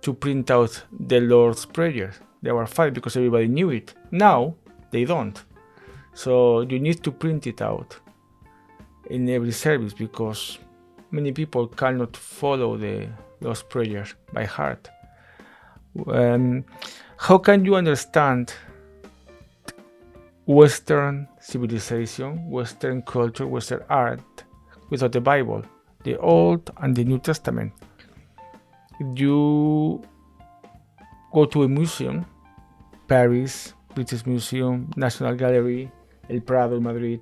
to print out the Lord's Prayer. They were fine because everybody knew it. Now, they don't. So you need to print it out in every service, because many people cannot follow those prayers by heart. How can you understand Western civilization, Western culture, Western art without the Bible, the Old and the New Testament? If you go to a museum, Paris, British Museum, National Gallery, El Prado, Madrid,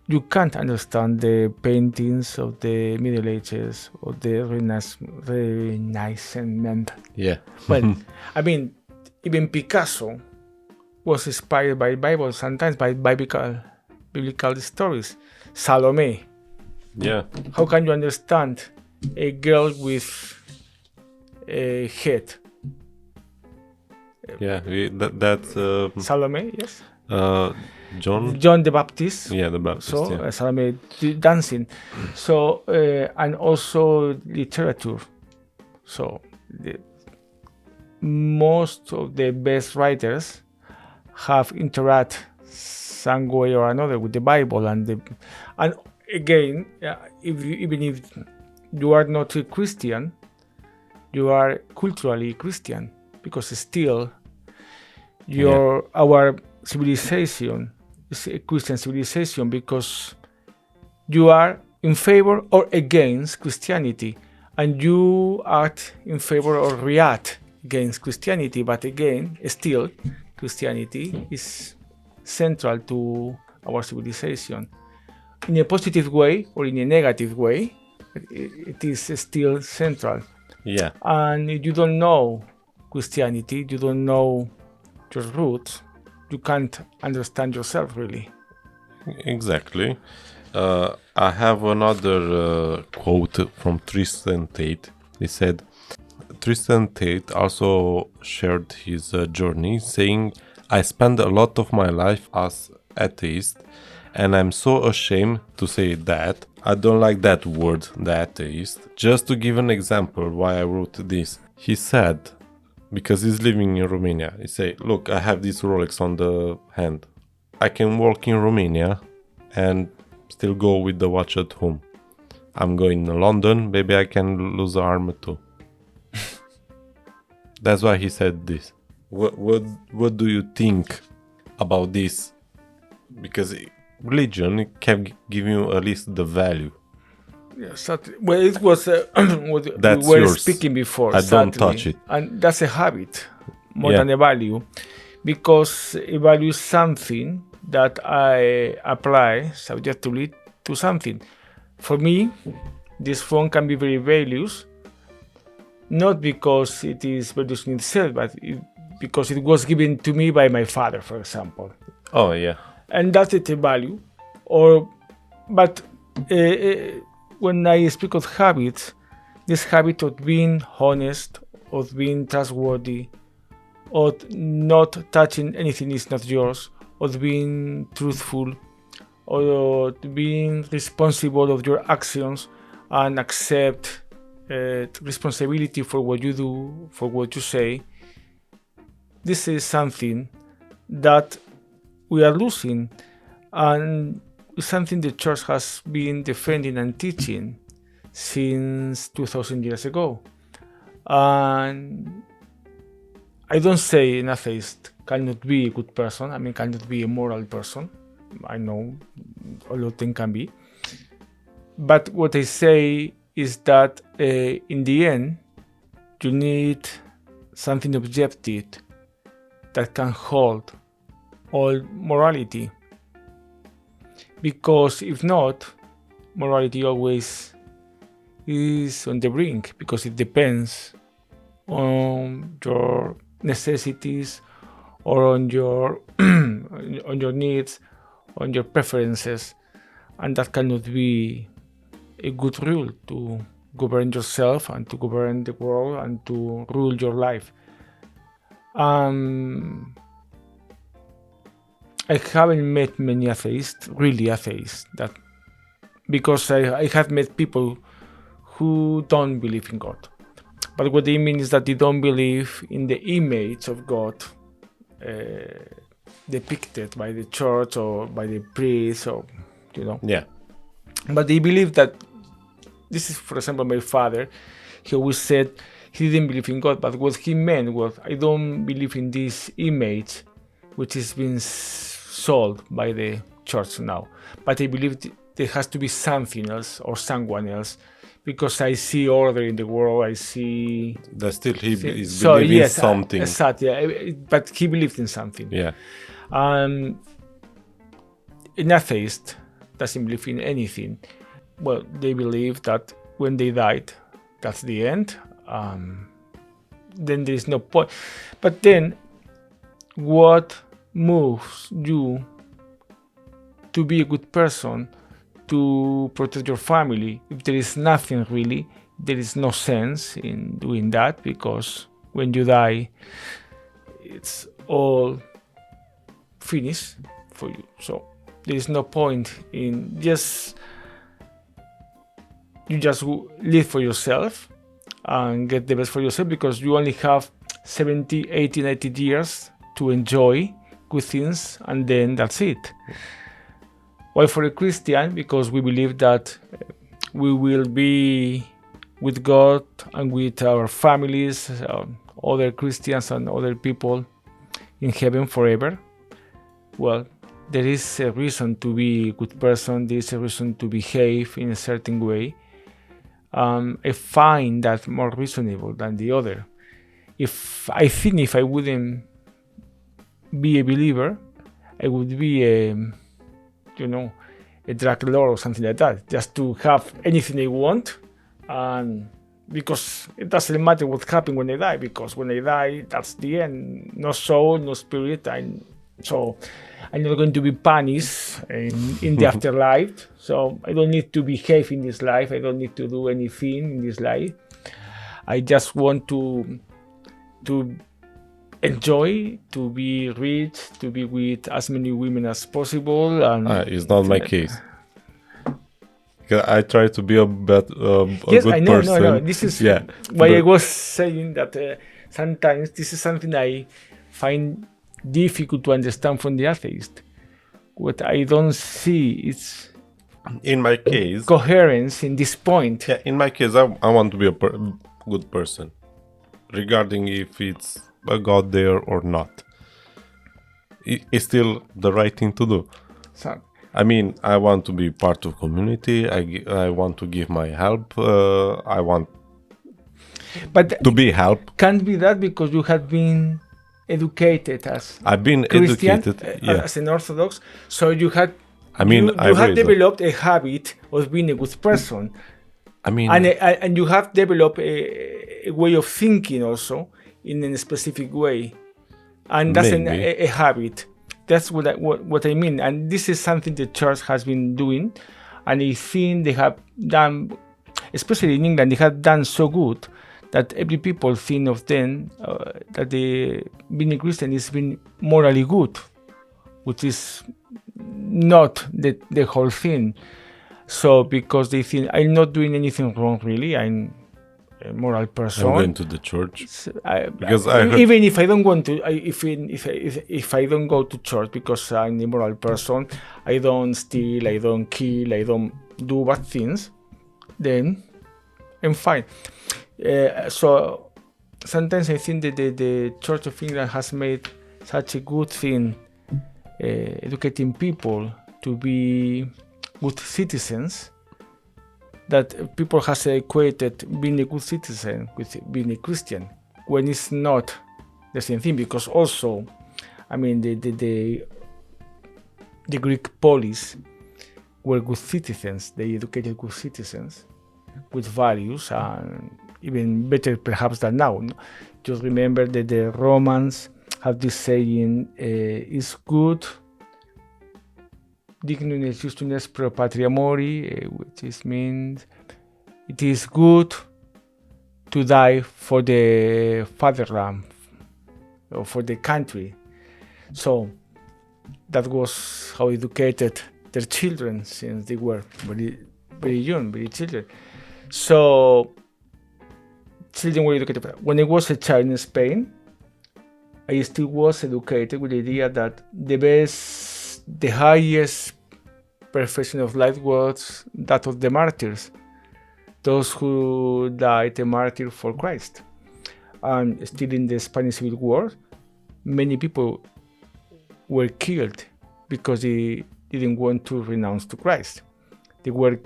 you can't understand the paintings of the Middle Ages or the Renaissance. Yeah. Well, I mean, even Picasso was inspired by Bible, sometimes by biblical stories. Salome. Yeah. How can you understand a girl with a head? Yeah. That's Salome, yes. John the Baptist. Yeah, the Baptist. So yeah. Salome dancing. So and also literature. So most of the best writers have interact some way or another with the Bible, and again, even if you are not a Christian, you are culturally Christian, because still our civilization is a Christian civilization, because you are in favor or against Christianity, and you act in favor or react against Christianity. But again, still, Christianity is central to our civilization. In a positive way or in a negative way, it is still central. Yeah. And if you don't know Christianity, you don't know your roots, you can't understand yourself really. Exactly. I have another quote from Tristan Tate. He said, Tristan Tate also shared his journey, saying, I spent a lot of my life as atheist, and I'm so ashamed to say that. I don't like that word, the atheist. Just to give an example why I wrote this. He said, because he's living in Romania, he said, look, I have this Rolex on the hand. I can work in Romania and still go with the watch at home. I'm going to London, maybe I can lose an arm too. That's why he said this. What do you think about this? Because religion can give you at least the value. Yes, well, it was what That's we were yours. speaking before. I don't touch it. And that's a habit more than a value, because a value is something that I apply subjectively to something. For me, this phone can be very valuable, not because it is valuable in itself, but because it was given to me by my father, for example. Oh, yeah. And that's it, a value. But when I speak of habits, this habit of being honest, of being trustworthy, of not touching anything is not yours, of being truthful, or being responsible of your actions and accept responsibility for what you do, for what you say. This is something that we are losing, and something the church has been defending and teaching since 2000 years ago. And I don't say an atheist cannot be a good person, cannot be a moral person. I know all of them can be. But what I say is that in the end, you need something objective that can hold all morality. Because if not, morality always is on the brink, because it depends on your necessities or on your on your needs, on your preferences, and that cannot be a good rule to govern yourself and to govern the world and to rule your life. I haven't met many atheists, really atheists, because I have met people who don't believe in God. But what they mean is that they don't believe in the image of God depicted by the church or by the priest, or Yeah. But they believe that, this is, for example, my father, he always said he didn't believe in God, but what he meant was, I don't believe in this image which is being sold by the church now, but I believe there has to be something else or someone else, because I see order in the world, I see... That still he is believing in something. Exactly, yeah, but he believed in something. Yeah. An atheist doesn't believe in anything. Well, they believe that when they died, that's the end. Then there is no point. But then, what moves you to be a good person, to protect your family? If there is nothing really, there is no sense in doing that, because when you die, it's all finished for you. So there is no point in you just live for yourself and get the best for yourself, because you only have 70, 80, 90 years to enjoy good things, and then that's it. While for a Christian, because we believe that we will be with God and with our families, other Christians and other people in heaven forever, well, there is a reason to be a good person, there is a reason to behave in a certain way. I find that more reasonable than the other. If I wouldn't be a believer, I would be a drug lord or something like that, just to have anything I want, and because it doesn't matter what happens when I die, because when I die, that's the end. No soul, no spirit, so I'm not going to be punished in the afterlife. So I don't need to behave in this life. I don't need to do anything in this life. I just want to enjoy, to be rich, to be with as many women as possible. And it's not my case. I try to be a good person. No. This is why I was saying that sometimes this is something I find difficult to understand from the atheist. What I don't see is, in my case, coherence in this point. Yeah, in my case, I want to be a good person, regarding if it's a God there or not. It's still the right thing to do. So, I mean, I want to be part of community. I want to give my help. I want to be help. Can't be that because you have been educated as I've been Christian, educated as an Orthodox. So you had. You have developed a habit of being a good person. And you have developed a way of thinking also in a specific way, and that's a habit. That's what I mean. And this is something the church has been doing, and I think they have done, especially in England, they have done so good that every people think of them that being a Christian is being morally good, which is not the whole thing. So because they think I'm not doing anything wrong really, I'm a moral person. I'm going to the church because even if I don't want to, if I don't go to church because I'm a moral person, I don't steal, I don't kill, I don't do bad things, then I'm fine. So sometimes I think that the Church of England has made such a good thing, educating people to be good citizens, that people has equated being a good citizen with being a Christian, when it's not the same thing. Because also, I mean, the Greek police were good citizens. They educated good citizens with values, and even better perhaps than now. Just remember that the Romans have this saying, it's good dignum et justus pro patria mori, which means it is good to die for the fatherland or for the country. So that was how educated their children since they were very, very young, very children. So children were educated. When I was a child in Spain, I still was educated with the idea that the highest perfection of life was that of the martyrs, those who died a martyr for Christ. And still in the Spanish Civil War, many people were killed because they didn't want to renounce to Christ. They were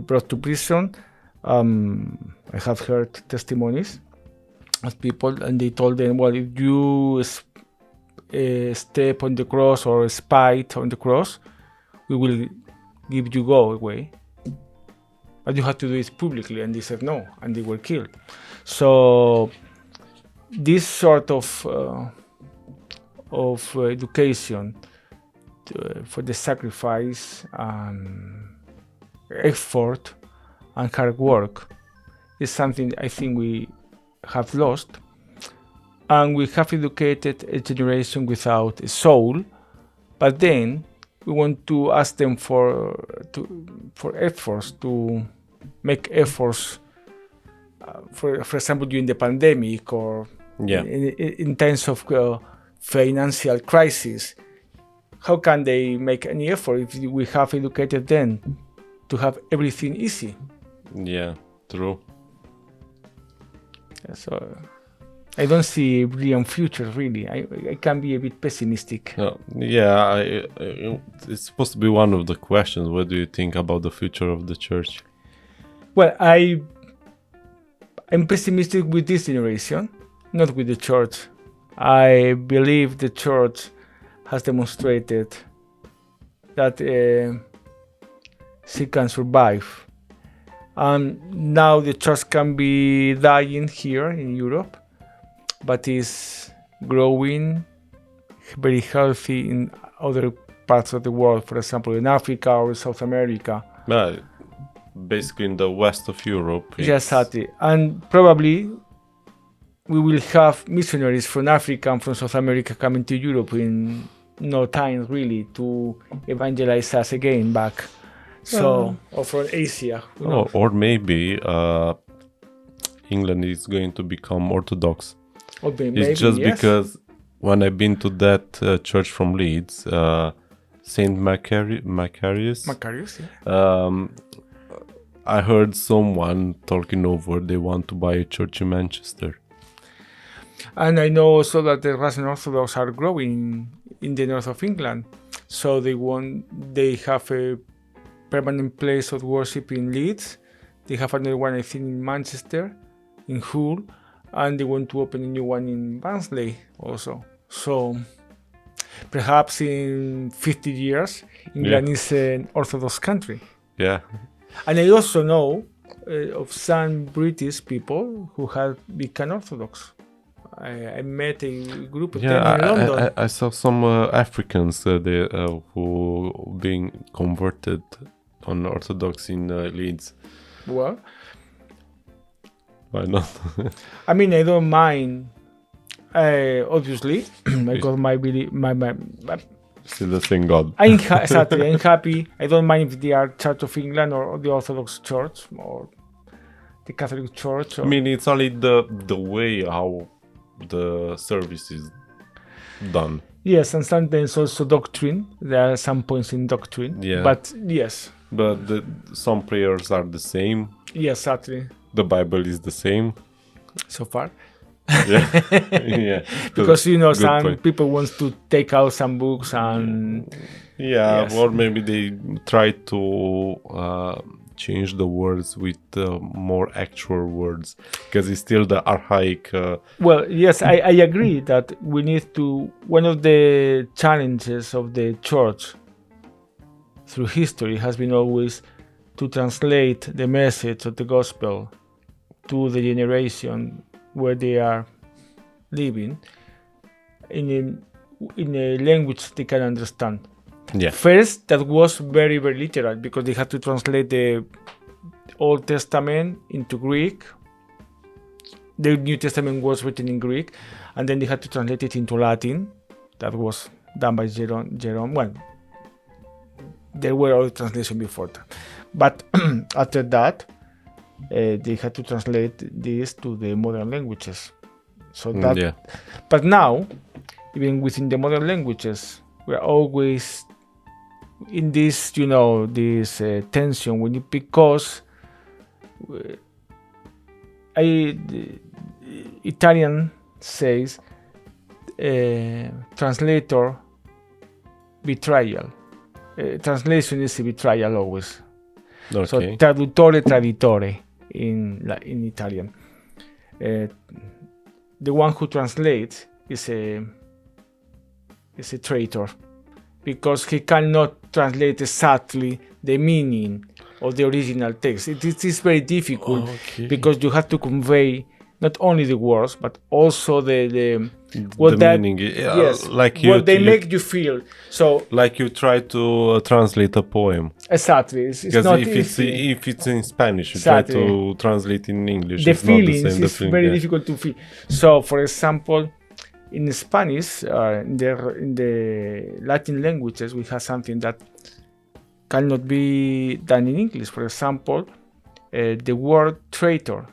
brought to prison. I have heard testimonies of people, and they told them, well, if you step on the cross or spite on the cross, we will give you go away. But you have to do it publicly. And they said no, and they were killed. So this sort of education for the sacrifice and effort and hard work is something I think we have lost, and we have educated a generation without a soul. But then we want to ask them for efforts, to make efforts, for example, during the pandemic or in times of financial crisis. How can they make any effort if we have educated them to have everything easy? Yeah, true. So I don't see a brilliant future, really. I can be a bit pessimistic. It's supposed to be one of the questions. What do you think about the future of the church? Well, I'm pessimistic with this generation, not with the church. I believe the church has demonstrated that she can survive. And now the church can be dying here in Europe, but is growing very healthy in other parts of the world, for example, in Africa or South America. Basically in the west of Europe. Yes, exactly. And probably we will have missionaries from Africa and from South America coming to Europe in no time, really, to evangelize us again back. So, or from Asia. Or maybe England is going to become Orthodox. It's just because when I've been to that church from Leeds, Saint Macarius, I heard someone talking over they want to buy a church in Manchester. And I know also that the Russian Orthodox are growing in the north of England. So they have a permanent place of worship in Leeds. They have another one, I think, in Manchester, in Hull, and they want to open a new one in Barnsley also. So perhaps in 50 years, England is an Orthodox country. Yeah. And I also know of some British people who have become Orthodox. I met a group of them in London. I saw some Africans who being converted on Orthodox in Leeds. Well, why not? I mean, I don't mind. Obviously, I got my still the same God. I'm happy. I don't mind if they are Church of England or the Orthodox Church or the Catholic Church. I mean, it's only the way how the service is done. Yes, and sometimes also doctrine. There are some points in doctrine. Yeah. But yes. But some prayers are the same. Yes, exactly. The Bible is the same. So far. Yeah. Because some people want to take out some books and or maybe they try to change the words with more actual words because it's still the archaic. Well, yes, I agree that we need to. One of the challenges of the church through history has been always to translate the message of the gospel to the generation where they are living in a language they can understand. Yeah. First, that was very, very literal because they had to translate the Old Testament into Greek. The New Testament was written in Greek, and then they had to translate it into Latin. That was done by Jerome. Well, there were other translations before that. But after that, they had to translate this to the modern languages. So that, But now, even within the modern languages, we are always in this, this tension because the Italian says translator betrayal. Translation is a betrayal always. Okay. So traduttore traditore in Italian. The one who translates is a traitor, because he cannot translate exactly the meaning of the original text. It is very difficult because you have to convey not only the words but also the meaning. Yes, like what they make you feel. So like you try to translate a poem. Exactly, it's not easy. If it's in Spanish, you Exactly. try to translate in English. The it's not the feelings same. is very difficult to feel. So, for example, in Spanish, in the Latin languages, we have something that cannot be done in English. For example, the word traitor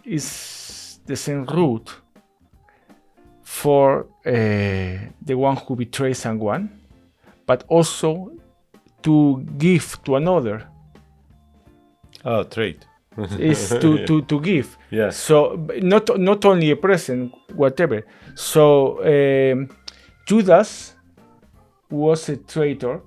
is the same root for the one who betrays someone, but also to give to another. Oh, trade. Is to give. Yes. So not only a present, whatever. So Judas was a traitor,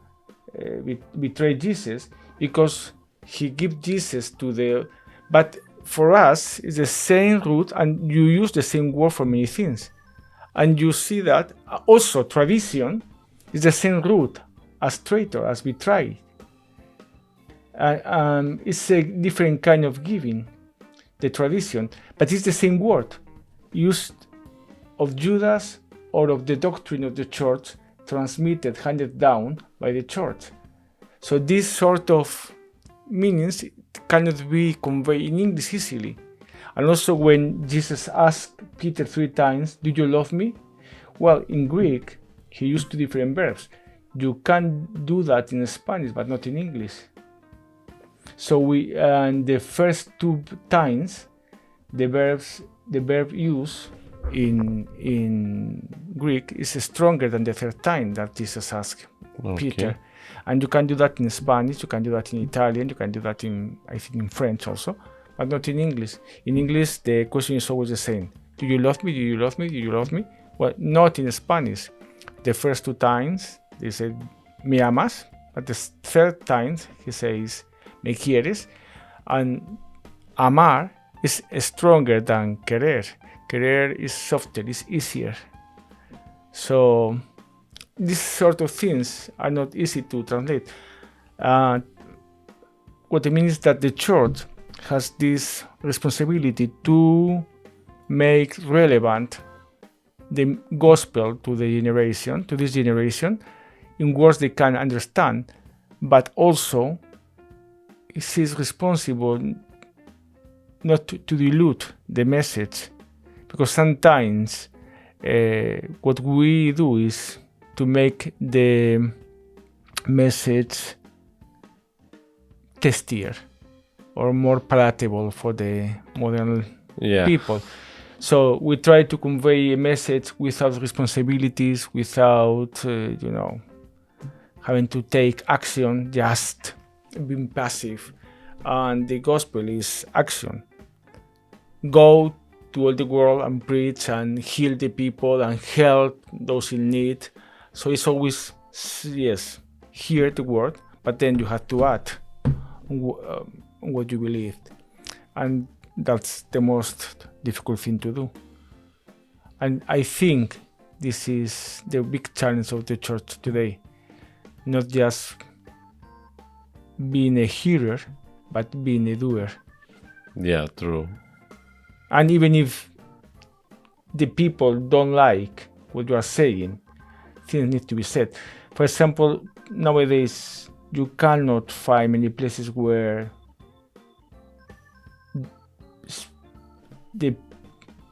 betrayed Jesus because he gave Jesus to the. But for us, it's the same root, and you use the same word for many things, and you see that also tradition is the same root as traitor, as betray. It's a different kind of giving, the tradition, but it's the same word used of Judas or of the doctrine of the church, transmitted, handed down by the church. So this sort of meanings cannot be conveyed in English easily. And also when Jesus asked Peter 3 times, "Do you love me?" Well, in Greek, he used two different verbs. You can do that in Spanish, but not in English. So the first 2 times, the verb used in Greek is stronger than the third time that Jesus asked Peter. And you can do that in Spanish, you can do that in Italian, you can do that I think in French also, but not in English. In English, the question is always the same. Do you love me? Do you love me? Do you love me? Well, not in Spanish. The first 2 times, they said, "Me amas?" But the third time, he says, "Me quieres?" And amar is stronger than querer. Querer is softer, is easier. So these sort of things are not easy to translate. What I mean is that the church has this responsibility to make relevant the gospel to this generation, in words they can understand, but also it is responsible not to dilute the message, because sometimes what we do is to make the message tastier or more palatable for the modern people. So we try to convey a message without responsibilities, without having to take action, just being passive. And the gospel is action. Go to all the world and preach and heal the people and help those in need. So it's always, yes, hear the word, but then you have to act on what you believed. And that's the most difficult thing to do. And I think this is the big challenge of the church today. Not just being a hearer, but being a doer. Yeah, true. And even if the people don't like what you are saying, things need to be said. For example, nowadays you cannot find many places where the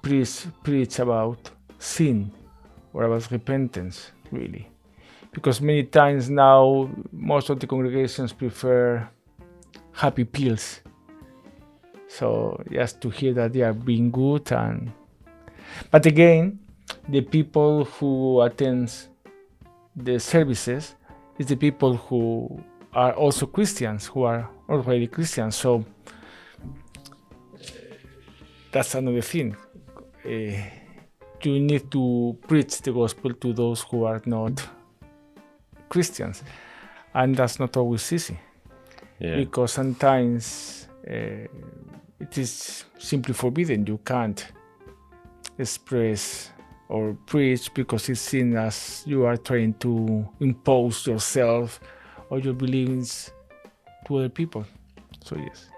priests preach about sin or about repentance, really. Because many times now, most of the congregations prefer happy pills. So just to hear that they are being good. But again, the people who attend the services it's the people who are also Christians, who are already Christians. So that's another thing. You need to preach the gospel to those who are not Christians, and that's not always easy, because sometimes it is simply forbidden. You can't express or preach because it's seen as you are trying to impose yourself or your beliefs to other people. So yes.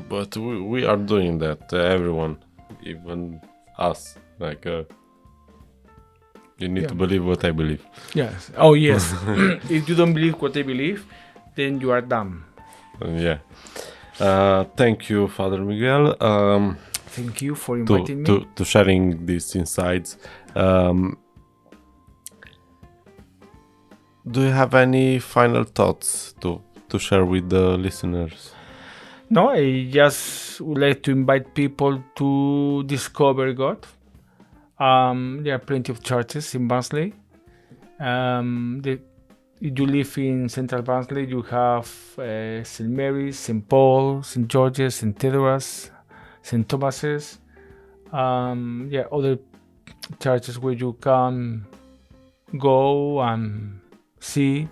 But we are doing that, everyone, even us. Like, you need to believe what I believe. Yes. Oh yes. If you don't believe what I believe, then you are dumb. Thank you, Father Miguel. Thank you for inviting me. To sharing these insights. Do you have any final thoughts to share with the listeners? No, I just would like to invite people to discover God. There are plenty of churches in Barnsley. If you live in Central Barnsley, you have St. Mary's, St. Paul, St. George's, St. Theodore's, St. Thomas's. Other churches where you can go and see.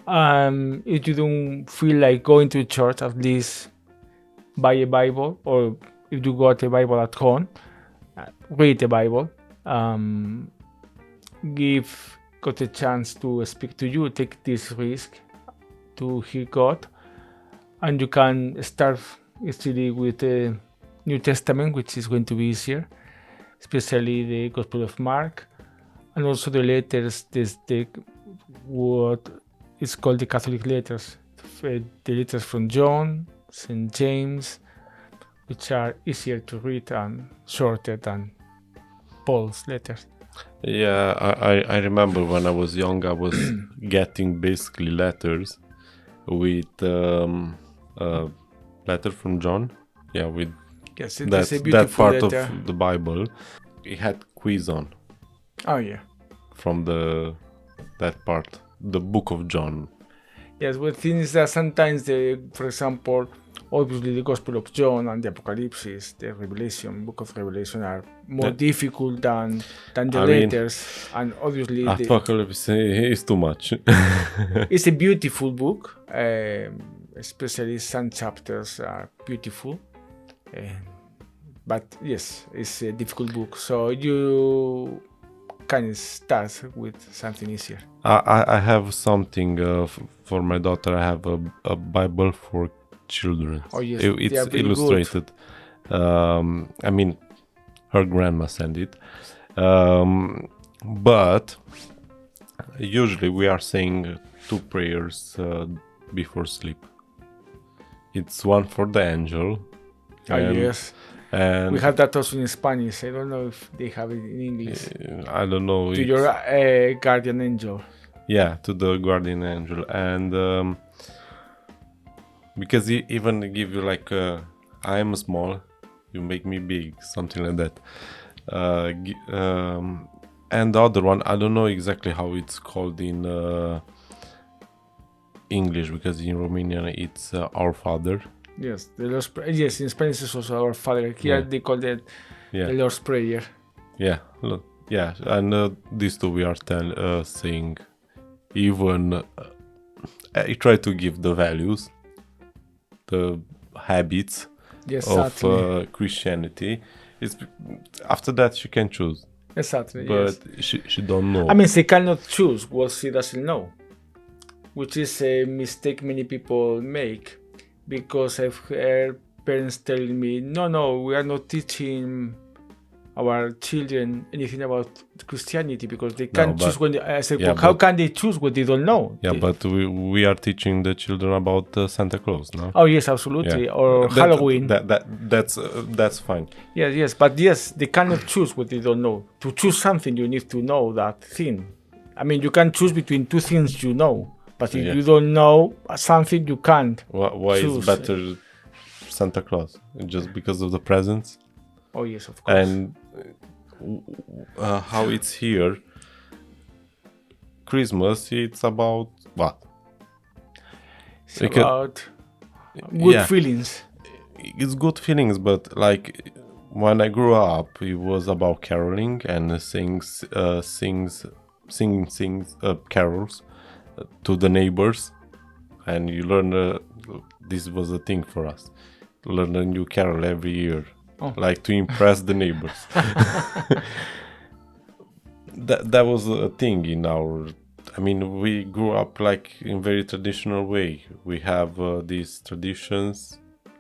If you don't feel like going to church, at least buy a Bible, or if you got a Bible at home, read the Bible. Give God a chance to speak to you. Take this risk to hear God, and you can start easily with the New Testament, which is going to be easier, especially the Gospel of Mark, and also the letters. What is called the Catholic letters, the letters from John, St. James, which are easier to read and shorter than Paul's letters. Yeah, I remember when I was young, I was getting basically letters with letter from John. Yeah, with yes, that part letter of the Bible. It had quiz on. Oh yeah. From that part, the Book of John. Yes, but the thing is that sometimes, for example, obviously the Gospel of John and the Apocalypse, the Revelation, Book of Revelation, are more difficult than the letters, and obviously Apocalypse is too much. It's a beautiful book, especially some chapters are beautiful, but yes, it's a difficult book. So you can start with something easier. I have something for my daughter. I have a Bible for children. Oh yes, it's illustrated. I mean, her grandma sent it, but usually we are saying 2 prayers before sleep. It's one for the angel. Yes. And we have that also in Spanish. I don't know if they have it in English. I don't know. To your guardian angel. Yeah, to the guardian angel. And because he even give you like, I am small, you make me big, something like that. And the other one, I don't know exactly how it's called in English, because in Romanian it's Our Father. Yes, the Lord's Prayer. Yes, in Spanish it's also Our Father. Here they call it the Lord's Prayer. Yeah, and these two we are saying. Even I try to give the values, the habits of Christianity. After that she can choose. Exactly. But she don't know. I mean, she cannot choose what she doesn't know, which is a mistake many people make. Because I've heard parents telling me, no, we are not teaching our children anything about Christianity because they can't choose when I said, how can they choose what they don't know? Yeah, but we are teaching the children about Santa Claus, no? Oh yes, absolutely. Yeah. Or Halloween. That's fine. Yes, but yes, they cannot choose what they don't know. To choose something, you need to know that thing. I mean, you can choose between 2 things you know. But if you don't know something, you can't. Why is better Santa Claus? Just because of the presents? Oh yes, of course. And how it's here, Christmas, it's about what? It's about good feelings. It's good feelings, but like when I grew up, it was about caroling and singing carols to the neighbors, and you learn. This was a thing for us. Learn a new carol every year, like to impress the neighbors. That was a thing in our. I mean, we grew up like in very traditional way. We have these traditions,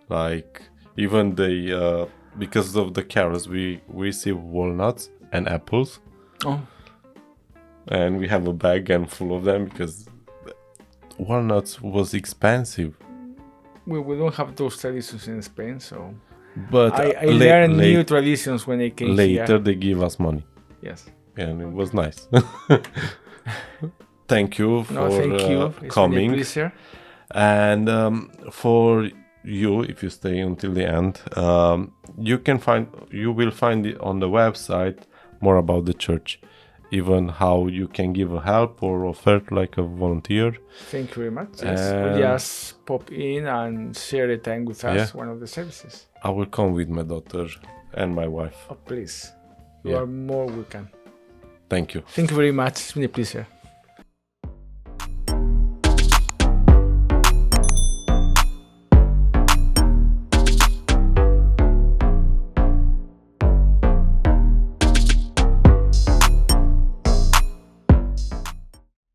like even because of the carols, we receive walnuts and apples. And we have a bag and full of them because walnuts was expensive. We don't have those traditions in Spain, so. But I learned new traditions when I came here. Later they give us money. Yes. And it was nice. Thank you for It's coming. been a pleasure. And for you, if you stay until the end, you will find it on the website more about the church, even how you can give a help or offer like a volunteer. Thank you very much. Yes. Just pop in and share the time with us, one of the services. I will come with my daughter and my wife. Oh, please. You are more welcome. Thank you. Thank you very much. It's been a pleasure.